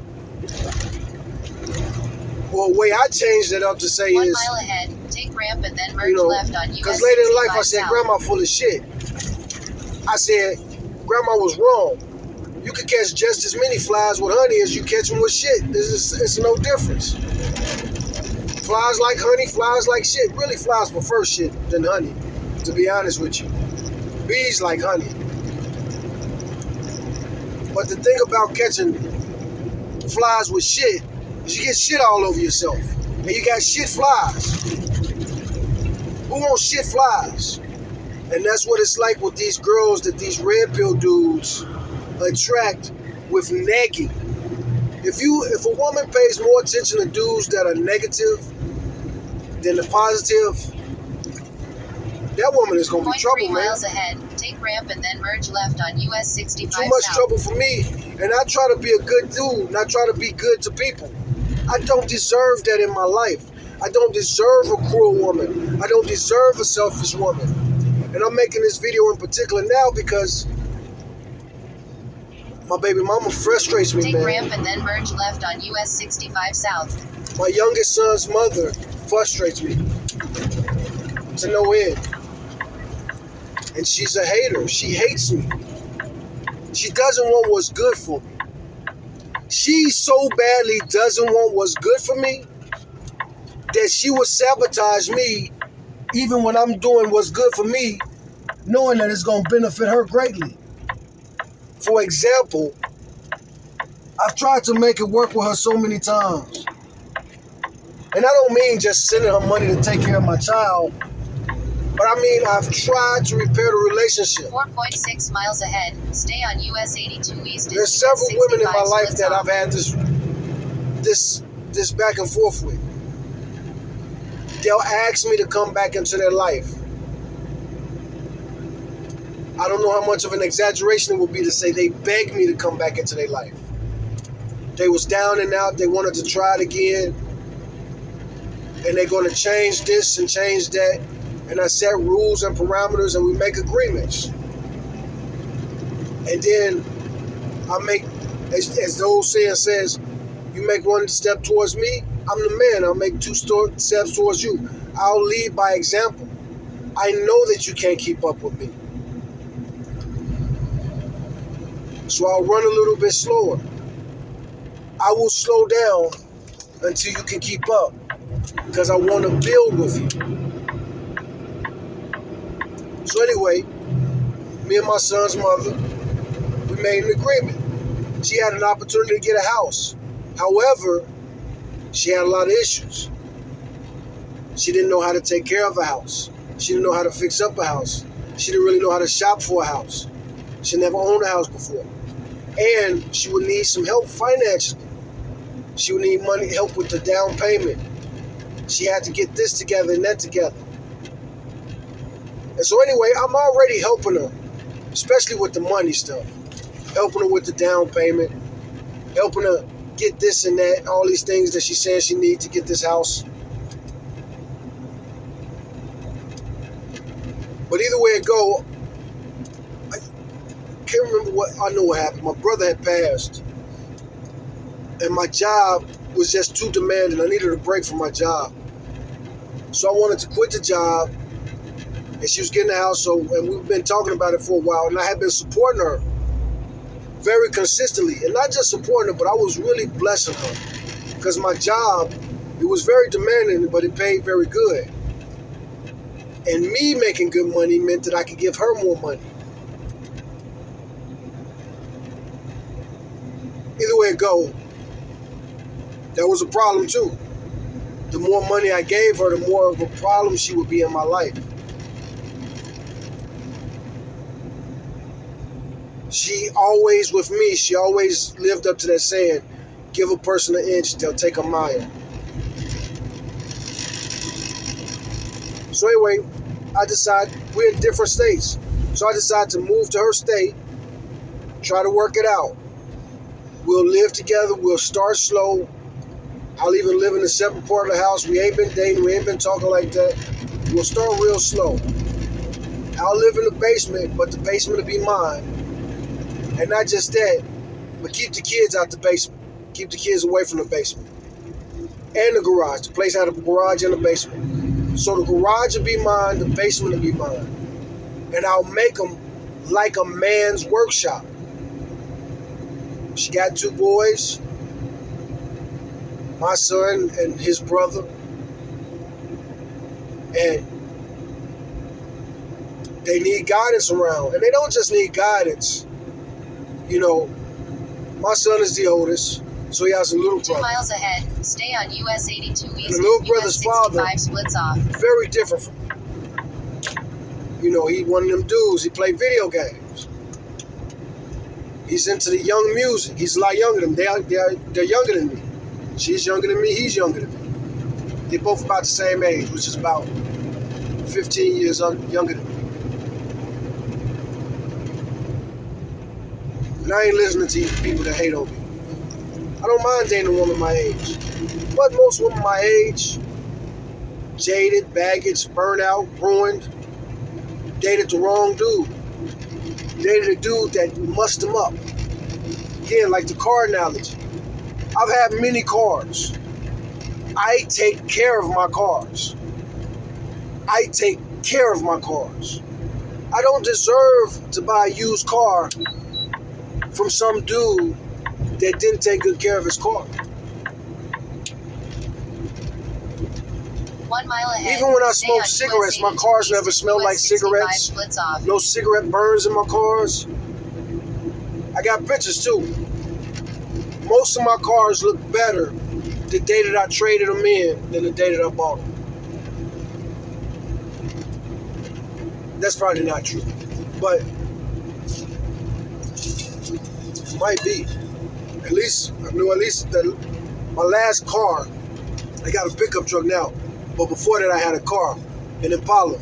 Well, the way I changed it up to say 1 is, mile ahead, take ramp and then merge left on US 65 because later in life I said, South. Grandma full of shit. I said, Grandma was wrong. You can catch just as many flies with honey as you catch them with shit. It's no difference. Flies like honey, flies like shit. Really, flies prefer shit than honey, to be honest with you. Bees like honey. But the thing about catching flies with shit is you get shit all over yourself. And you got shit flies. Who wants shit flies? And that's what it's like with these girls that these red pill dudes attract with negging. If a woman pays more attention to dudes that are negative than the positive, that woman is gonna be trouble, 3 man. miles ahead, take ramp and then merge left on US 65 Too much South. trouble for me. And I try to be a good dude, and I try to be good to people. I don't deserve that in my life. I don't deserve a cruel woman. I don't deserve a selfish woman. And I'm making this video in particular now because my baby mama frustrates me, Take man. ramp and then merge left on US 65 South. My youngest son's mother frustrates me to no end. And she's a hater. She hates me. She doesn't want what's good for me. She so badly doesn't want what's good for me that she will sabotage me even when I'm doing what's good for me, knowing that it's going to benefit her greatly. For example, I've tried to make it work with her so many times. And I don't mean just sending her money to take care of my child, but I mean I've tried to repair the relationship. 4.6 miles ahead, stay on US 82 East. There's several women in my life that I've had this back and forth with. They'll ask me to come back into their life. I don't know how much of an exaggeration it would be to say they begged me to come back into their life. They was down and out. They wanted to try it again. And they're going to change this and change that. And I set rules and parameters and we make agreements. And then I make, as the old saying says, You make one step towards me, I'm the man. I'll make two steps towards you. I'll lead by example. I know that you can't keep up with me. So I'll run a little bit slower. I will slow down until you can keep up, because I want to build with you. So anyway, me and my son's mother, we made an agreement. She had an opportunity to get a house. However, she had a lot of issues. She didn't know how to take care of a house. She didn't know how to fix up a house. She didn't really know how to shop for a house. She never owned a house before. And she would need some help financially. She would need money, help with the down payment. She had to get this together and that together. And so anyway, I'm already helping her, especially with the money stuff. Helping her with the down payment, helping her get this and that, all these things that she's saying she needs to get this house. But either way it go, I can't remember I know what happened. My brother had passed, and my job was just too demanding. I needed a break from my job. So I wanted to quit the job, and she was getting the house, and we've been talking about it for a while, and I had been supporting her very consistently, and not just supporting her, but I was really blessing her, because my job, it was very demanding, but it paid very good. And me making good money meant that I could give her more money. Either way it go, that was a problem too. The more money I gave her, the more of a problem she would be in my life. She always, with me, she always lived up to that saying, give a person an inch, they'll take a mile. So anyway, I decided, we're in different states. So I decided to move to her state, try to work it out. We'll live together, we'll start slow. I'll even live in a separate part of the house. We ain't been dating, we ain't been talking like that. We'll start real slow. I'll live in the basement, but the basement will be mine. And not just that, but keep the kids out the basement. Keep the kids away from the basement. And the garage. The place had a garage and a basement. So the garage will be mine, the basement will be mine. And I'll make them like a man's workshop. She got 2 boys, my son and his brother. And they need guidance around. And they don't just need guidance. You know, my son is the oldest, so he has a little brother. 2 miles ahead, stay on US 82 East. And the little brother's father, splits off. Very different from me. You know, he one of them dudes, he play video games. He's into the young music. He's a lot younger than them. They're younger than me. She's younger than me, he's younger than me. They're both about the same age, which is about 15 years younger than me. And I ain't listening to you people that hate on me. I don't mind dating a woman my age. But most women my age, jaded, baggage, burnout, ruined, dated the wrong dude. Dated a dude that mussed him up. Again, like the car analogy. I've had many cars. I take care of my cars. I take care of my cars. I don't deserve to buy a used car from some dude that didn't take good care of his car. 1 mile ahead. Even when I smoke cigarettes, my cars never smell like cigarettes. No cigarette burns in my cars. I got pictures too. Most of my cars look better the day that I traded them in than the day that I bought them. That's probably not true, but might be. At least I knew that my last car, I got a pickup truck now, but before that I had a car, an Impala.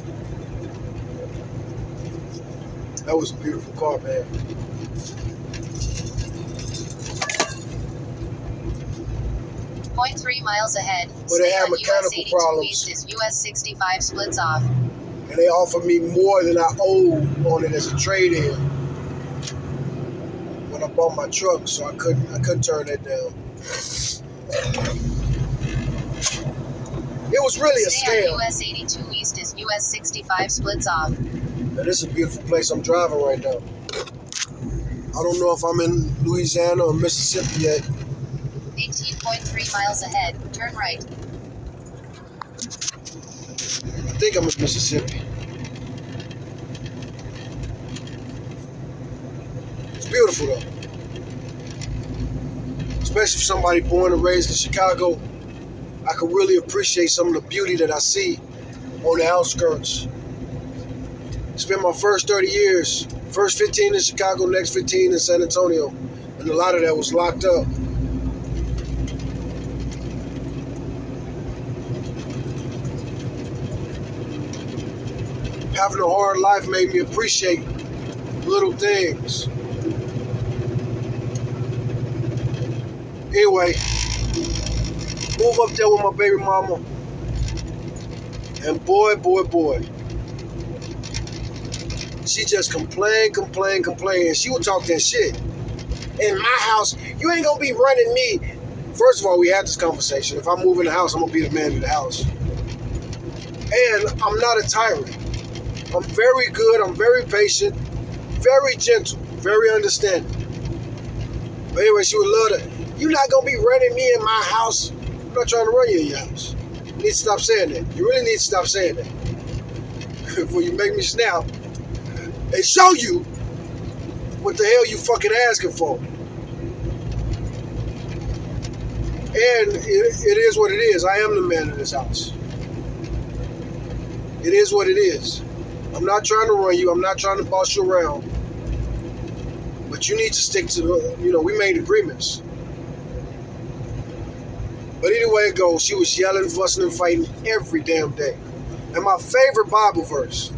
That was a beautiful car, man. 0.3 miles ahead. But they had mechanical problems. East is US 65 splits off. And they offered me more than I owed on it as a trade-in when I bought my truck, so I couldn't turn that down. It was really a Stay scam. on US 82 East as US 65 splits off. And this is a beautiful place I'm driving right now. I don't know if I'm in Louisiana or Mississippi yet. 18.3 miles ahead, turn right. I think I'm in Mississippi. It's beautiful though. Especially for somebody born and raised in Chicago, I can really appreciate some of the beauty that I see on the outskirts. Spent my first 30 years, first 15 in Chicago, next 15 in San Antonio, and a lot of that was locked up. Having a hard life made me appreciate little things. Anyway, move up there with my baby mama, and boy, she just complained. And she would talk that shit. In my house, you ain't gonna be running me. First of all, we had this conversation. If I move in the house, I'm gonna be the man of the house. And I'm not a tyrant. I'm very good, I'm very patient, very gentle, very understanding. But anyway, she would love that. You're not gonna be running me in my house. I'm not trying to run you in your house. You need to stop saying that. You really need to stop saying that. Before you make me snap and show you what the hell you fucking asking for. And it is what it is. I am the man of this house. It is what it is. I'm not trying to run you. I'm not trying to boss you around. But you need to stick to, we made agreements. But anyway it goes, she was yelling, fussing, and fighting every damn day. And my favorite Bible verse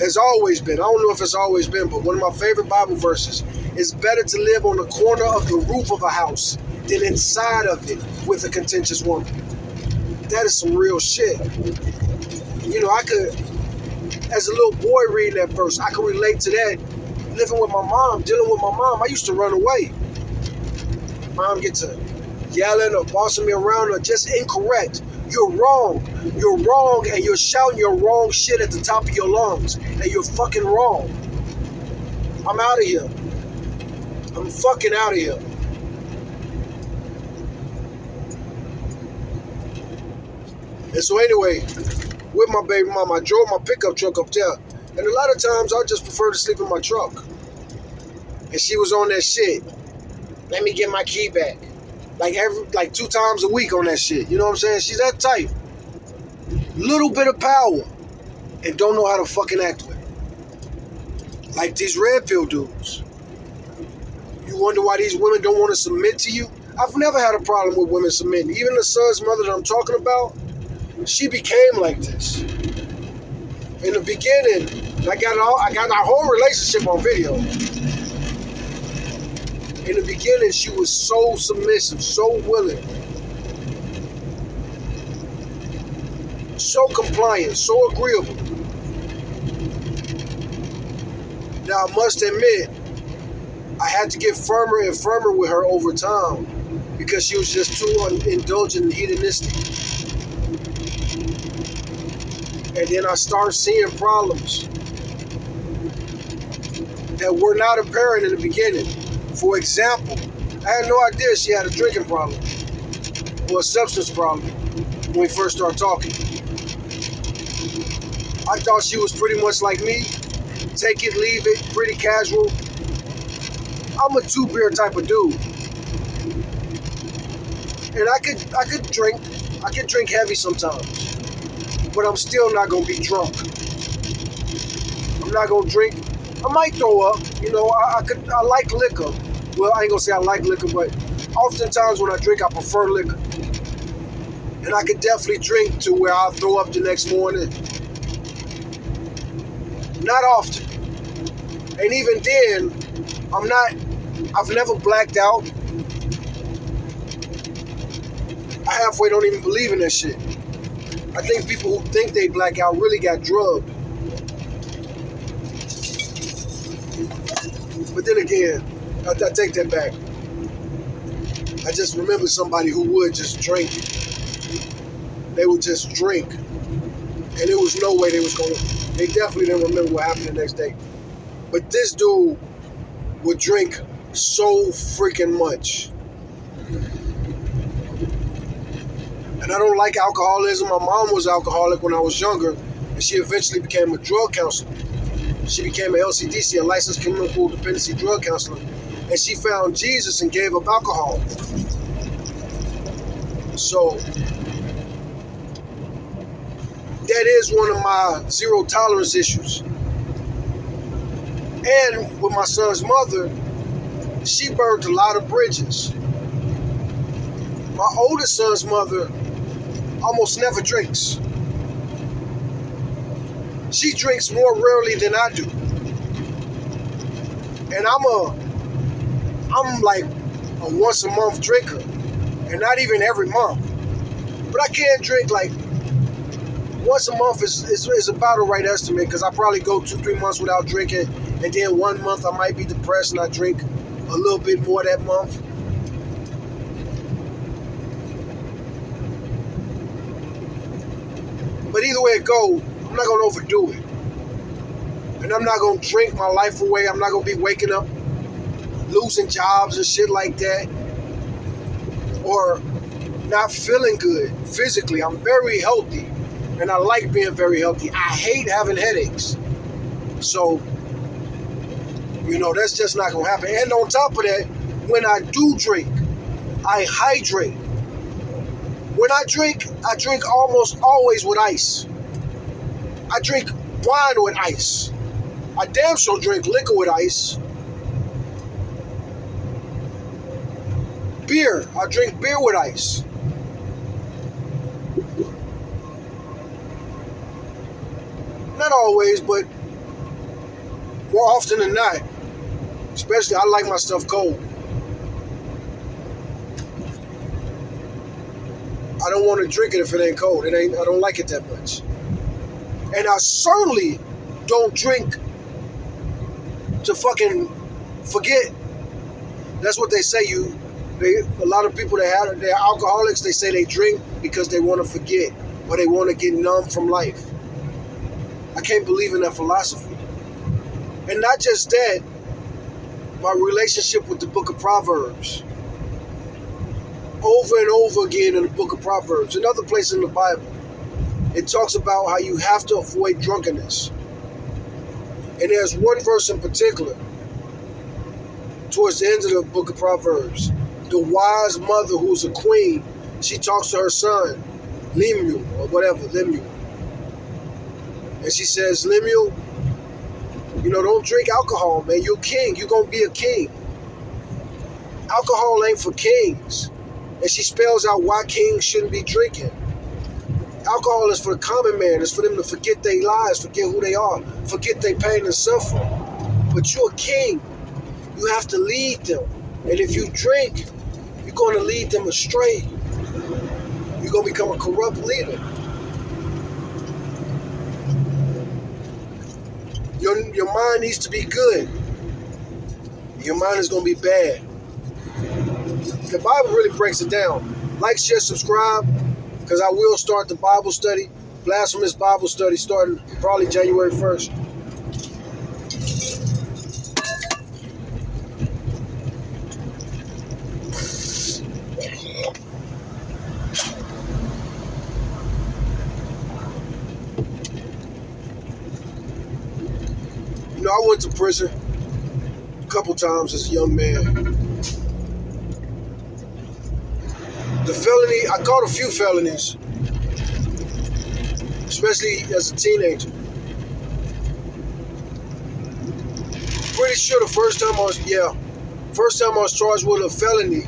has always been, I don't know if it's always been, but one of my favorite Bible verses is better to live on the corner of the roof of a house than inside of it with a contentious woman. That is some real shit. I could, as a little boy reading that verse, I could relate to that. Living with my mom, dealing with my mom, I used to run away. Mom get to yelling or bossing me around or just incorrect. You're wrong, and you're shouting your wrong shit at the top of your lungs, and you're fucking wrong. I'm out of here. I'm fucking out of here. And so anyway, with my baby mama, I drove my pickup truck up there, and a lot of times I just prefer to sleep in my truck. And she was on that shit. Let me get my key back. Like 2 times a week on that shit. You know what I'm saying? She's that type. Little bit of power and don't know how to fucking act with it. Like these red pill dudes. You wonder why these women don't want to submit to you? I've never had a problem with women submitting. Even the son's mother that I'm talking about, she became like this. In the beginning, I got our whole relationship on video. In the beginning, she was so submissive, so willing, so compliant, so agreeable. Now, I must admit, I had to get firmer and firmer with her over time because she was just too indulgent and hedonistic. And then I started seeing problems that were not apparent in the beginning. For example, I had no idea she had a drinking problem or a substance problem when we first started talking. I thought she was pretty much like me. Take it, leave it, pretty casual. I'm a 2-beer type of dude. And I could drink heavy sometimes. But I'm still not gonna be drunk. I'm not gonna drink. I might throw up, I like liquor. Well, I ain't gonna say I like liquor, but oftentimes when I drink, I prefer liquor. And I could definitely drink to where I'll throw up the next morning. Not often. And even then, I've never blacked out. I halfway don't even believe in that shit. I think people who think they black out really got drugged. But then again, I take that back. I just remember somebody who would just drink. They would just drink. And there was no way they definitely didn't remember what happened the next day. But this dude would drink so freaking much. And I don't like alcoholism. My mom was alcoholic when I was younger, and she eventually became a drug counselor. She became a LCDC, a licensed chemical dependency drug counselor. And she found Jesus and gave up alcohol. So that is one of my zero tolerance issues. And with my son's mother, she burned a lot of bridges. My oldest son's mother almost never drinks. She drinks more rarely than I do. And I'm like a once a month drinker. And not even every month. But I can't drink like once a month is about a right estimate, because I probably go 2-3 months without drinking, and then 1 month I might be depressed and I drink a little bit more that month. But either way it goes, I'm not gonna overdo it. And I'm not gonna drink my life away. I'm not gonna be waking up losing jobs and shit like that, or not feeling good physically. I'm very healthy. And I like being very healthy. I hate having headaches. So, that's just not going to happen. And on top of that, when I do drink, I hydrate. When I drink almost always with ice. I drink wine with ice. I damn sure drink liquor with ice. Beer. I drink beer with ice. Not always, but more often than not. Especially, I like my stuff cold. I don't want to drink it if it ain't cold. I don't like it that much. And I certainly don't drink to fucking forget. That's what they say. A lot of people that they're alcoholics, they say they drink because they want to forget or they want to get numb from life. I can't believe in that philosophy. And not just that, my relationship with the book of Proverbs. Over and over again in the book of Proverbs, and other places in the Bible, it talks about how you have to avoid drunkenness. And there's one verse in particular, towards the end of the book of Proverbs. The wise mother, who's a queen, she talks to her son, Lemuel, or whatever, Lemuel. And she says, Lemuel, don't drink alcohol, man. You're a king. You're going to be a king. Alcohol ain't for kings. And she spells out why kings shouldn't be drinking. Alcohol is for the common man. It's for them to forget their lives, forget who they are, forget their pain and suffering. But you're a king. You have to lead them. And if you drink, you're going to lead them astray. You're going to become a corrupt leader. Your mind needs to be good. Your mind is going to be bad. The Bible really breaks it down. Like, share, subscribe, because I will start the Bible study, Blasphemous Bible study, starting probably January 1st. I went to prison a couple times as a young man. The felony, I caught a few felonies, especially as a teenager. Pretty sure the first time I was charged with a felony,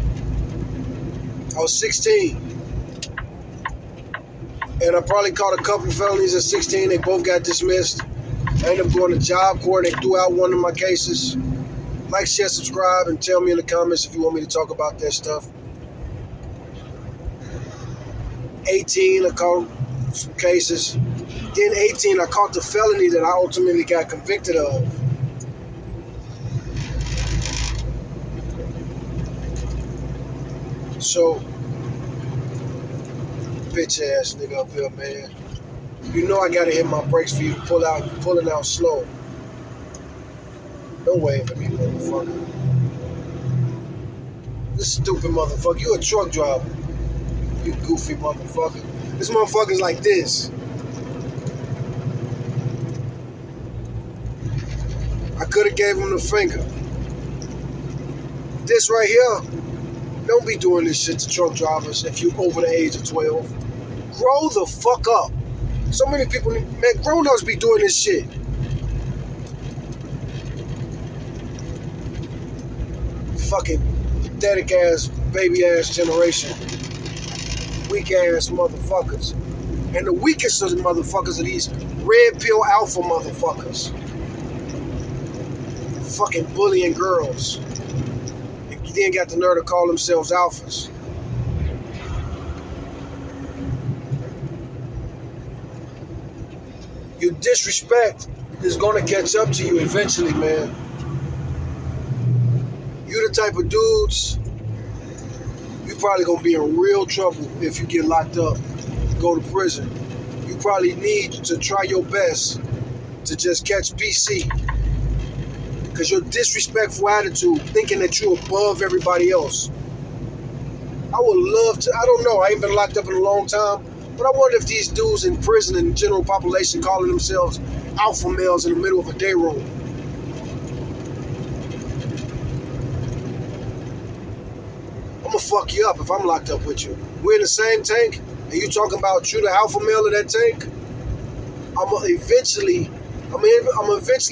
I was 16. And I probably caught a couple of felonies at 16. They both got dismissed. I ended up going to job court. They threw out one of my cases. Like, share, subscribe, and tell me in the comments if you want me to talk about that stuff. 18, I caught some cases. Then 18, I caught the felony that I ultimately got convicted of. So, bitch ass nigga up here, man. You know I gotta hit my brakes for you to pulling out slow. Don't wave at me, motherfucker. This stupid motherfucker. You a truck driver. You goofy motherfucker. This motherfucker's like this. I could have gave him the finger. This right here, don't be doing this shit to truck drivers if you over the age of 12. Grow the fuck up. So many people, man, grown-ups be doing this shit. Fucking pathetic ass, baby ass generation. Weak ass motherfuckers. And the weakest of the motherfuckers are these red pill alpha motherfuckers. Fucking bullying girls. And then got the nerve to call themselves alphas. Your disrespect is gonna catch up to you eventually, man. You the type of dudes, you probably gonna be in real trouble if you get locked up, go to prison. You probably need to try your best to just catch PC. Because your disrespectful attitude, thinking that you're above everybody else. I would love to, I don't know, I ain't been locked up in a long time, but I wonder if these dudes in prison and the general population calling themselves alpha males in the middle of a day room. I'm gonna fuck you up if I'm locked up with you. We're in the same tank, and you talking about you the alpha male in that tank? I'm gonna eventually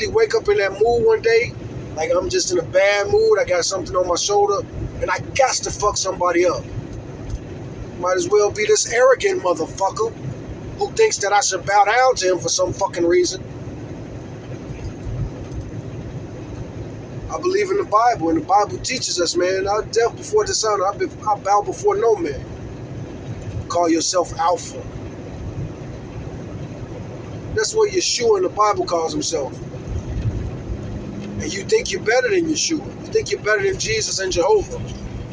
wake up in that mood one day, like I'm just in a bad mood, I got something on my shoulder, and I got to fuck somebody up. Might as well be this arrogant motherfucker who thinks that I should bow down to him for some fucking reason. I believe in the Bible, and the Bible teaches us, man, our death before dishonor, I bow before no man. Call yourself alpha. That's what Yeshua in the Bible calls himself. And you think you're better than Yeshua. You think you're better than Jesus and Jehovah.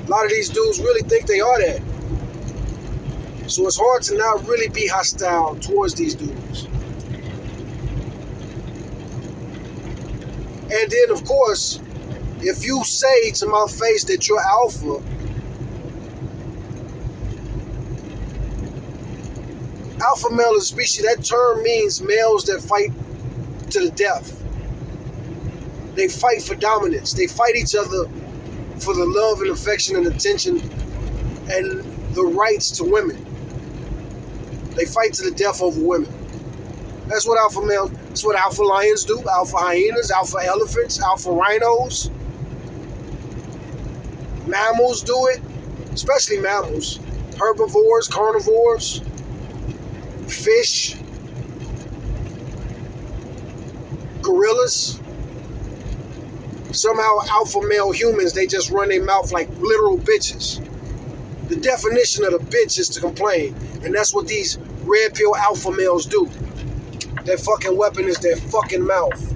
A lot of these dudes really think they are that. So it's hard to not really be hostile towards these dudes. And then, of course, if you say to my face that you're alpha, alpha male is a species, that term means males that fight to the death. They fight for dominance. They fight each other for the love and affection and attention and the rights to women. They fight to the death over women. That's what alpha males, that's what alpha lions do, alpha hyenas, alpha elephants, alpha rhinos. Mammals do it, especially mammals. Herbivores, carnivores, fish, gorillas. Somehow alpha male humans, they just run their mouth like literal bitches. The definition of a bitch is to complain. And that's what these red pill alpha males do. Their fucking weapon is their fucking mouth.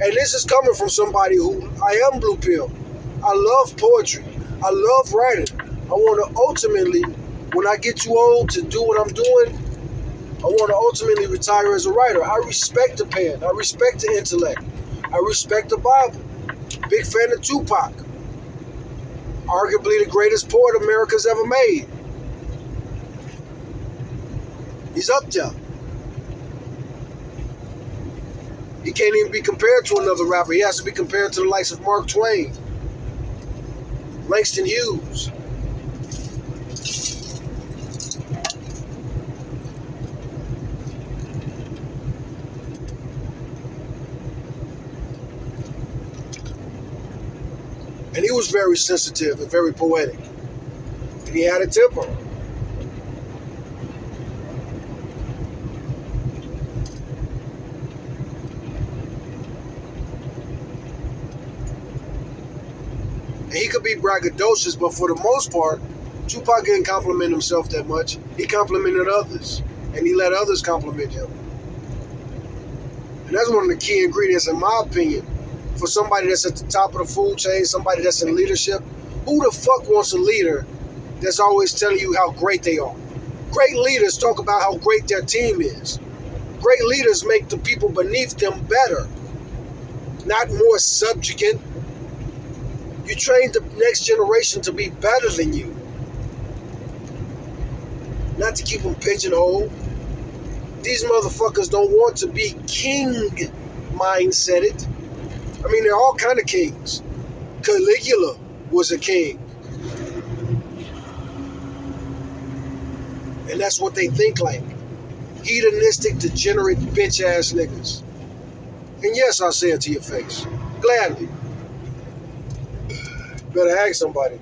And this is coming from somebody who, I am blue pill. I love poetry. I love writing. I want to ultimately, when I get too old to do what I'm doing, I want to ultimately retire as a writer. I respect the pen. I respect the intellect. I respect the Bible. Big fan of Tupac. Arguably the greatest poet America's ever made. He's up there. He can't even be compared to another rapper. He has to be compared to the likes of Mark Twain, Langston Hughes. And he was very sensitive and very poetic. And he had a temper. And he could be braggadocious, but for the most part, Tupac didn't compliment himself that much. He complimented others. And he let others compliment him. And that's one of the key ingredients, in my opinion, for somebody that's at the top of the food chain, somebody that's in leadership, Who the fuck wants a leader that's always telling you how great they are? Great leaders talk about how great their team is. Great leaders make the people beneath them better, not more subjugate. You train the next generation to be better than you, not to keep them pigeonholed. These motherfuckers don't want to be king mindseted. I mean, there are all kind of kings. Caligula was a king. And that's what they think like. Hedonistic, degenerate, bitch-ass niggas. And yes, I'll say it to your face. Gladly. Better ask somebody.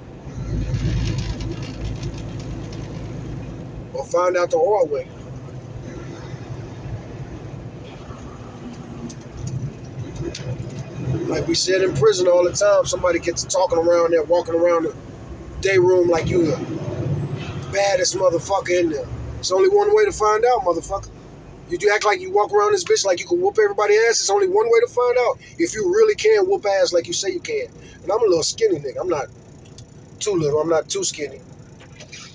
Or find out the hard way. Like we said in prison all the time, somebody gets talking around there, walking around the day room like you the baddest motherfucker in there. It's only one way to find out, motherfucker. You do act like you walk around this bitch like you can whoop everybody's ass. It's only one way to find out if you really can whoop ass like you say you can. And I'm a little skinny nigga. I'm not too little. I'm not too skinny.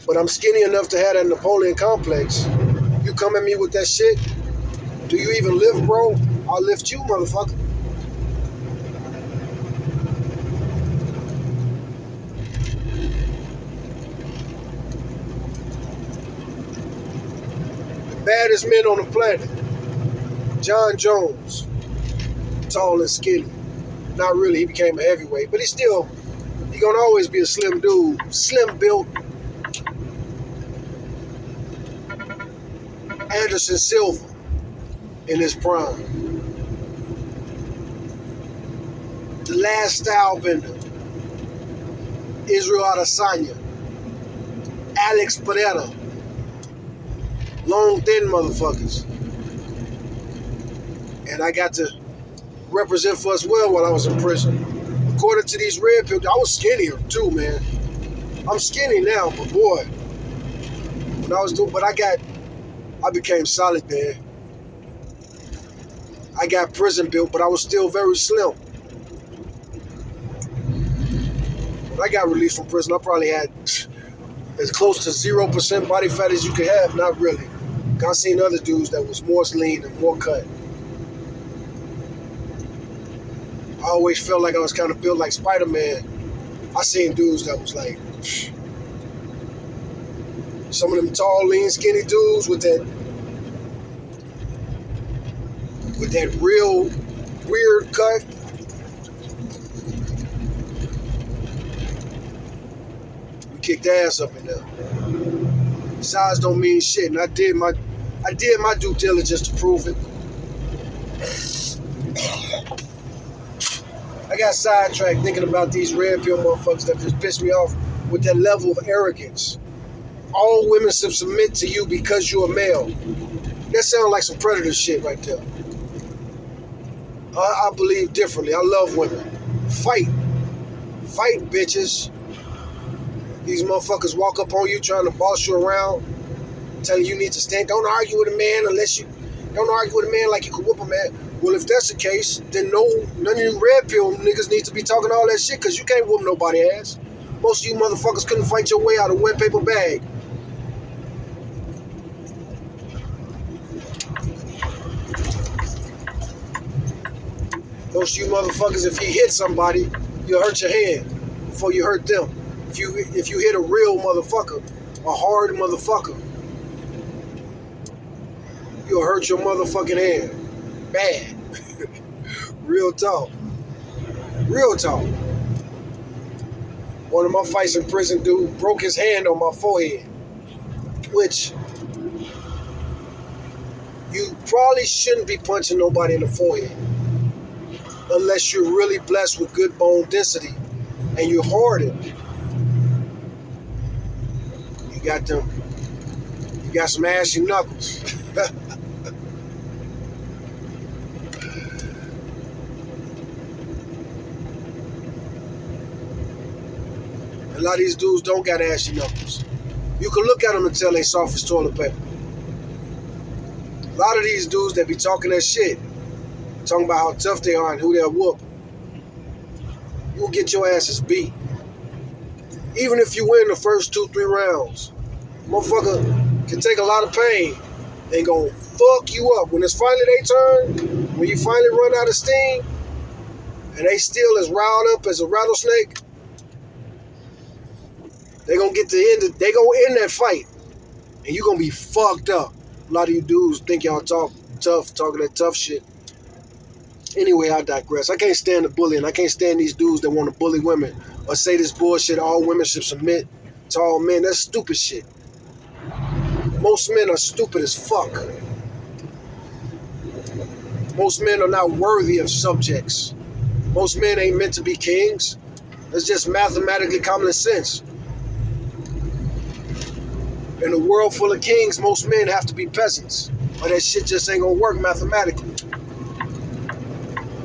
But I'm skinny enough to have that Napoleon complex. You come at me with that shit, do you even lift, bro? I'll lift you, motherfucker. Baddest men on the planet. John Jones. Tall and skinny. Not really, he became a heavyweight, but he gonna always be a slim dude. Slim built. Anderson Silva in his prime. The last style bender. Israel Adesanya. Alex Pereira. Long, thin motherfuckers. And I got to represent for us well while I was in prison. According to these red pills, I was skinnier too, man. I'm skinny now, but boy, when I was doing, I became solid, man. I got prison built, but I was still very slim. When I got released from prison, I probably had as close to 0% body fat as you could have. Not really. I seen other dudes that was more lean and more cut. I always felt like I was kind of built like Spider-Man. I seen dudes that was like, some of them tall, lean, skinny dudes with that real weird cut. We kicked ass up in there. Size don't mean shit, and I did my due diligence to prove it. I got sidetracked thinking about these red pill motherfuckers that just pissed me off with that level of arrogance. All women should submit to you because you're a male. That sounds like some predator shit right there. I believe differently. I love women. Fight. Fight, bitches. These motherfuckers walk up on you trying to boss you around, telling you need to stand. Don't argue with a man don't argue with a man like you can whoop a man. Well, if that's the case, then none of you red pill niggas need to be talking all that shit because you can't whoop nobody ass. Most of you motherfuckers couldn't fight your way out of a wet paper bag. Most of you motherfuckers, if you hit somebody, you'll hurt your hand before you hurt them. If you hit a real motherfucker, a hard motherfucker, you'll hurt your motherfucking hand. Bad. Real talk. Real talk. One of my fights in prison, dude broke his hand on my forehead, which you probably shouldn't be punching nobody in the forehead unless you're really blessed with good bone density and you're hardened. You got some ashy knuckles. A lot of these dudes don't got ashy knuckles. You can look at them and tell they soft as toilet paper. A lot of these dudes that be talking that shit, talking about how tough they are and who they'll whoop, you'll get your asses beat. Even if you win the first 2-3 rounds, motherfucker can take a lot of pain and gonna fuck you up. When it's finally their turn, when you finally run out of steam, and they still as riled up as a rattlesnake, they gonna get the end. They gonna end that fight, and you gonna be fucked up. A lot of you dudes think y'all talk tough, talking that tough shit. Anyway, I digress. I can't stand the bullying. I can't stand these dudes that want to bully women or say this bullshit. All women should submit to all men. That's stupid shit. Most men are stupid as fuck. Most men are not worthy of subjects. Most men ain't meant to be kings. It's just mathematically common sense. In a world full of kings, most men have to be peasants. Or that shit just ain't gonna work mathematically.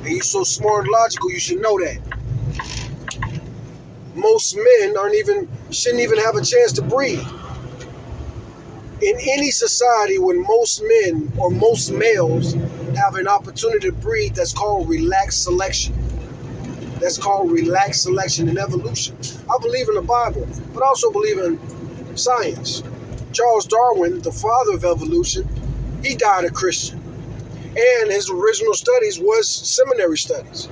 And you so smart and logical, you should know that. Most men shouldn't even have a chance to breed. In any society when most men or most males have an opportunity to breed, that's called relaxed selection. That's called relaxed selection and evolution. I believe in the Bible, but I also believe in science. Charles Darwin, the father of evolution, he died a Christian. And his original studies was seminary studies.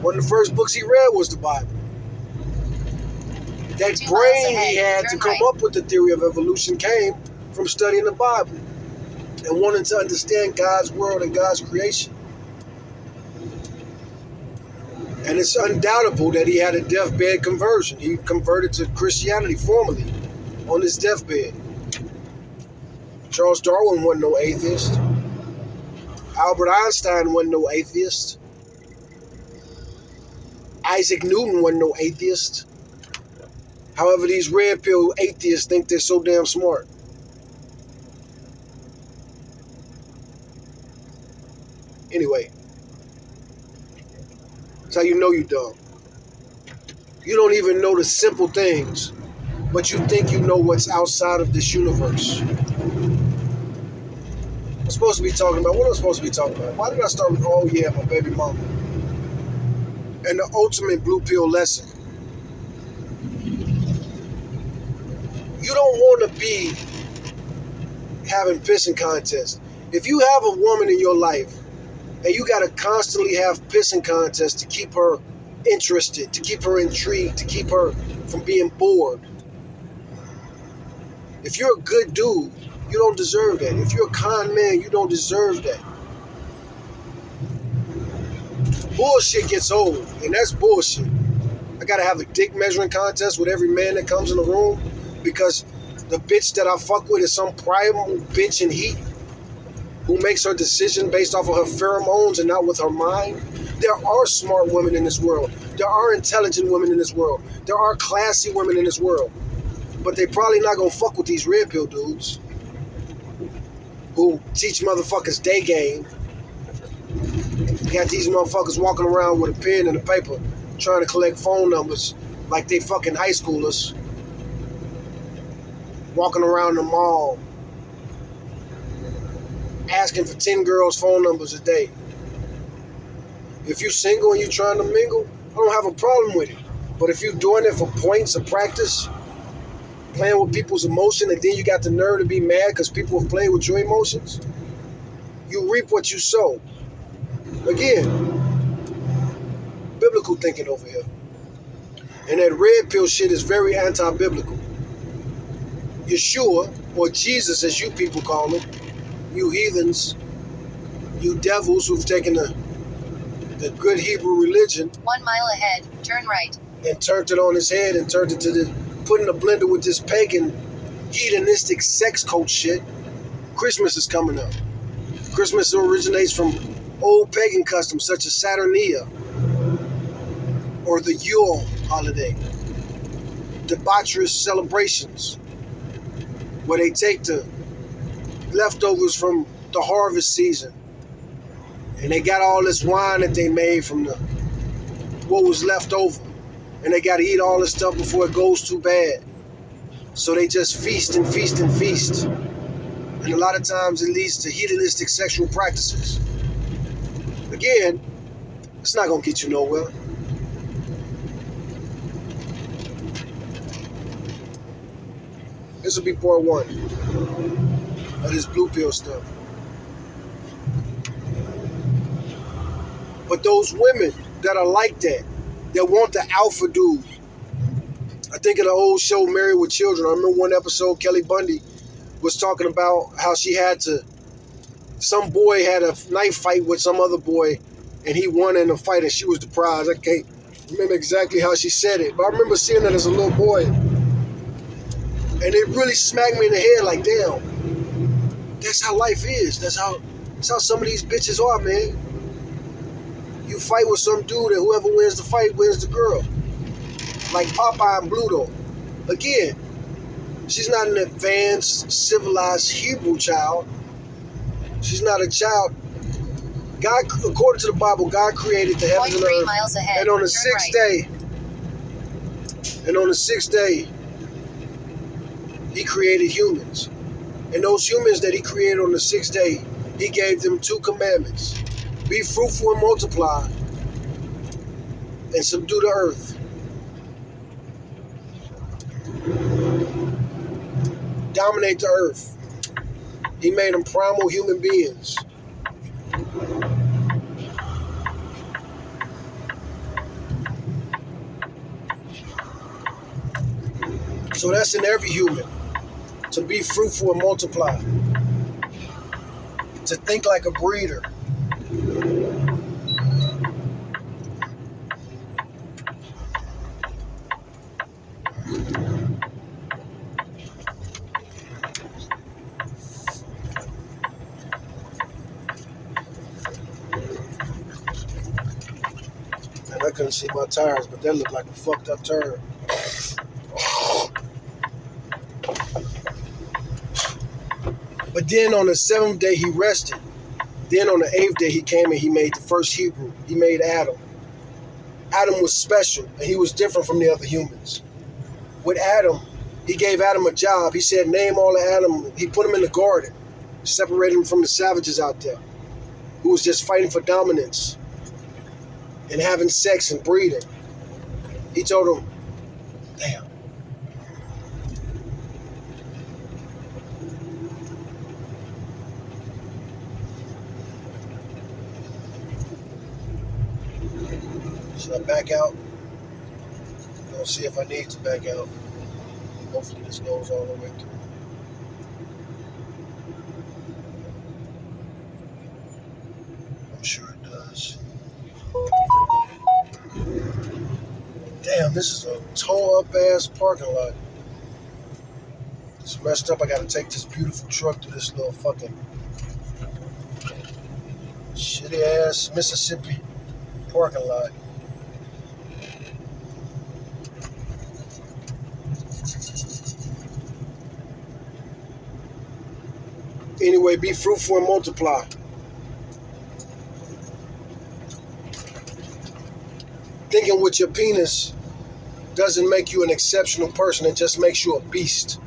One of the first books he read was the Bible. That brain he had to come up with the theory of evolution came from studying the Bible and wanting to understand God's world and God's creation. And it's undoubtable that he had a deathbed conversion. He converted to Christianity formally on his deathbed. Charles Darwin wasn't no atheist. Albert Einstein wasn't no atheist. Isaac Newton wasn't no atheist. However, these red pill atheists think they're so damn smart. Anyway, that's how you know you're dumb. You don't even know the simple things, but you think you know what's outside of this universe. I'm supposed to be talking about, what am I supposed to be talking about? Why did I start with, oh yeah, my baby mama? And the ultimate blue pill lesson. You don't want to be having pissing contests. If you have a woman in your life and you got to constantly have pissing contests to keep her interested, to keep her intrigued, to keep her from being bored. If you're a good dude, you don't deserve that. If you're a con man, you don't deserve that. Bullshit gets old, and that's bullshit. I got to have a dick measuring contest with every man that comes in the room because the bitch that I fuck with is some primal bitch in heat who makes her decision based off of her pheromones and not with her mind. There are smart women in this world. There are intelligent women in this world. There are classy women in this world. But they probably not gonna fuck with these red pill dudes who teach motherfuckers day game. Got these motherfuckers walking around with a pen and a paper trying to collect phone numbers like they fucking high schoolers. Walking around the mall asking for 10 girls' phone numbers a day. If you're single and you're trying to mingle, I don't have a problem with it. But if you're doing it for points of practice, playing with people's emotion, and then you got the nerve to be mad because people have played with your emotions, you reap what you sow. Again, biblical thinking over here. And that red pill shit is very anti-biblical. Yeshua, or Jesus as you people call him, you heathens, you devils who've taken the good Hebrew religion 1 mile ahead, turn right. and turned it on his head and turned it to put in a blender with this pagan, hedonistic sex cult shit. Christmas is coming up. Christmas originates from old pagan customs such as Saturnalia or the Yule holiday. Debaucherous celebrations where they take the leftovers from the harvest season and they got all this wine that they made from what was left over, and they got to eat all this stuff before it goes too bad. So they just feast and feast and feast, and a lot of times it leads to hedonistic sexual practices. Again, it's not gonna get you nowhere. This will be part 1 of this blue pill stuff. But those women that are like that want the alpha dude. I think of the old show Married with Children. I remember one episode Kelly Bundy was talking about how some boy had a knife fight with some other boy and he won in the fight and she was the prize. I can't remember exactly how she said it, but I remember seeing that as a little boy. And it really smacked me in the head like, damn, that's how life is. That's how some of these bitches are, man. You fight with some dude and whoever wins the fight wins the girl. Like Popeye and Bluto. Again, she's not an advanced, civilized Hebrew child. She's not a child. God, according to the Bible, God created the heavens and the earth. miles ahead, And on the sixth day, he created humans. And those humans that he created on the 6th day, he gave them 2 commandments. Be fruitful and multiply, and subdue the earth. Dominate the earth. He made them primal human beings. So that's in every human. To be fruitful and multiply. To think like a breeder. And I couldn't see my tires, but that looked like a fucked up turn. But then on the 7th day he rested. Then on the 8th day he came and he made the first Hebrew. He made Adam. Adam was special and he was different from the other humans. With Adam, he gave Adam a job. He said, name all the animals. He put him in the garden, separated him from the savages out there who was just fighting for dominance and having sex and breeding. He told him, damn. Should I back out? I'll see if I need to back out. Hopefully this goes all the way through. I'm sure it does. Damn, this is a tore up ass parking lot. It's messed up. I gotta take this beautiful truck to this little fucking shitty ass Mississippi parking lot. Anyway, be fruitful and multiply. Thinking with your penis doesn't make you an exceptional person. It just makes you a beast.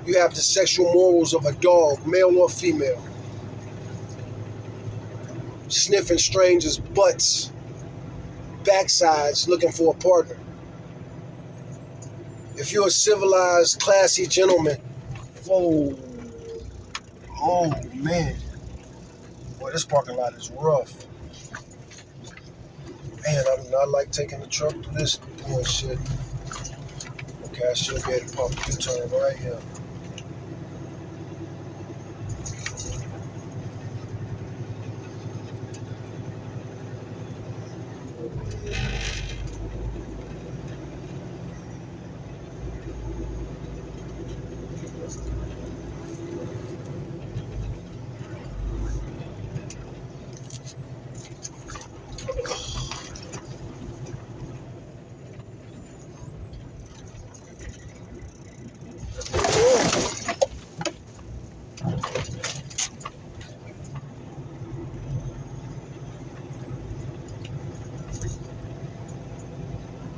You have the sexual morals of a dog, male or female. Sniffing strangers' butts, backsides, looking for a partner. If you're a civilized, classy gentleman, whoa. Oh, man. Boy, this parking lot is rough. Man, I do not like taking the truck through this bullshit. Okay, I should be able to pump the U-turn right here.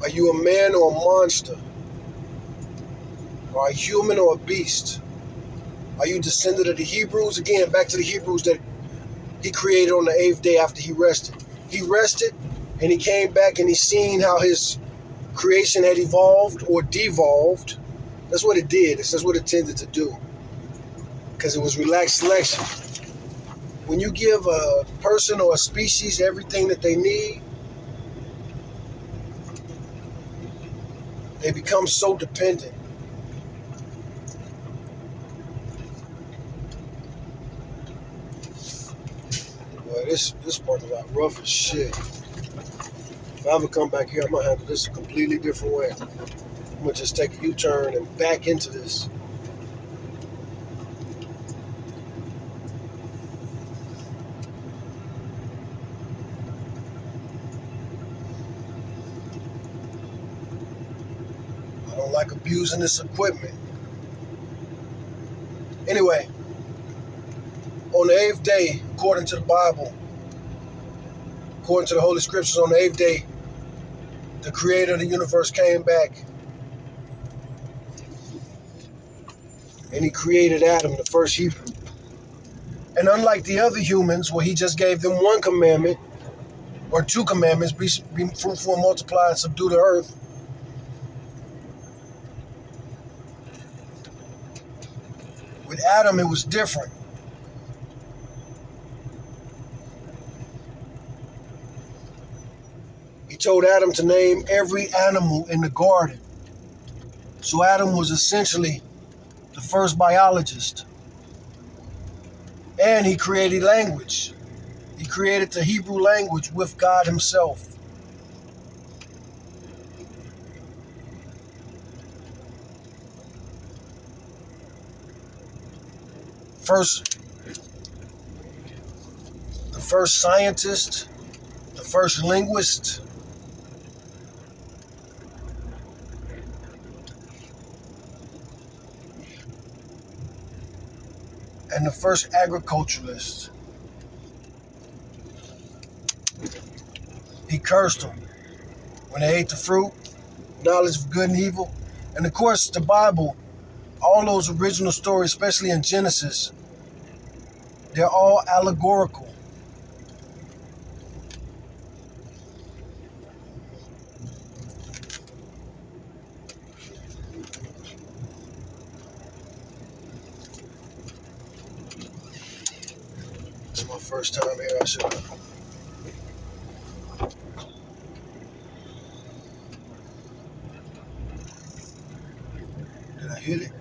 Are you a man or a monster? Are you a human or a beast? Are you descendant of the Hebrews? Again, back to the Hebrews that he created on the 8th day after he rested. He rested and he came back and he seen how his creation had evolved or devolved. That's what it did. That's what it tended to do. Because it was relaxed selection. When you give a person or a species everything that they need, they become so dependent. Boy, this part is out rough as shit. If I ever come back here, I'm gonna handle this a completely different way. I'm gonna just take a U-turn and back into this. I don't like abusing this equipment. Anyway, on the 8th day, according to the Bible, according to the Holy Scriptures, on the 8th day, the creator of the universe came back and he created Adam, the first Hebrew. And unlike the other humans, where he just gave them one commandment, or two commandments, be fruitful and multiply and subdue the earth, with Adam it was different. He told Adam to name every animal in the garden. So Adam was essentially the first biologist. And he created language. He created the Hebrew language with God himself. The first scientist, the first linguist, and the first agriculturalist. He cursed them when they ate the fruit, knowledge of good and evil. And of course, the Bible, all those original stories, especially in Genesis, they're all allegorical. It's my first time here. I should. Did I hit it?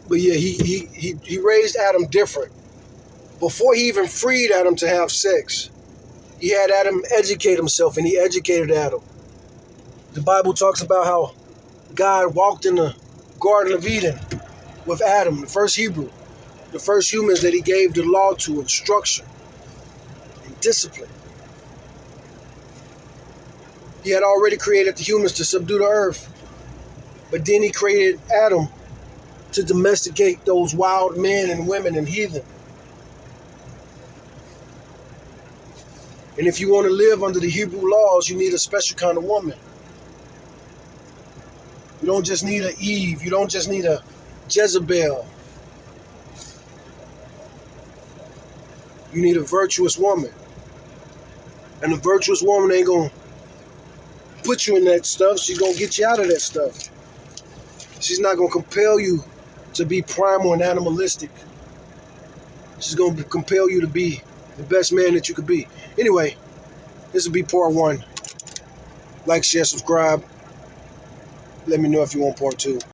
But yeah, he raised Adam different. Before he even freed Adam to have sex, he had Adam educate himself, and he educated Adam. The Bible talks about how God walked in the Garden of Eden with Adam, the first Hebrew, the first humans that he gave the law to, and structure and discipline. He had already created the humans to subdue the earth, but then he created Adam to domesticate those wild men and women and heathen. And if you want to live under the Hebrew laws, you need a special kind of woman. You don't just need an Eve. You don't just need a Jezebel. You need a virtuous woman. And a virtuous woman ain't going to put you in that stuff. She's going to get you out of that stuff. She's not going to compel you to be primal and animalistic. She's going to compel you to be the best man that you could be. Anyway, this will be part 1. Like, share, subscribe. Let me know if you want part 2.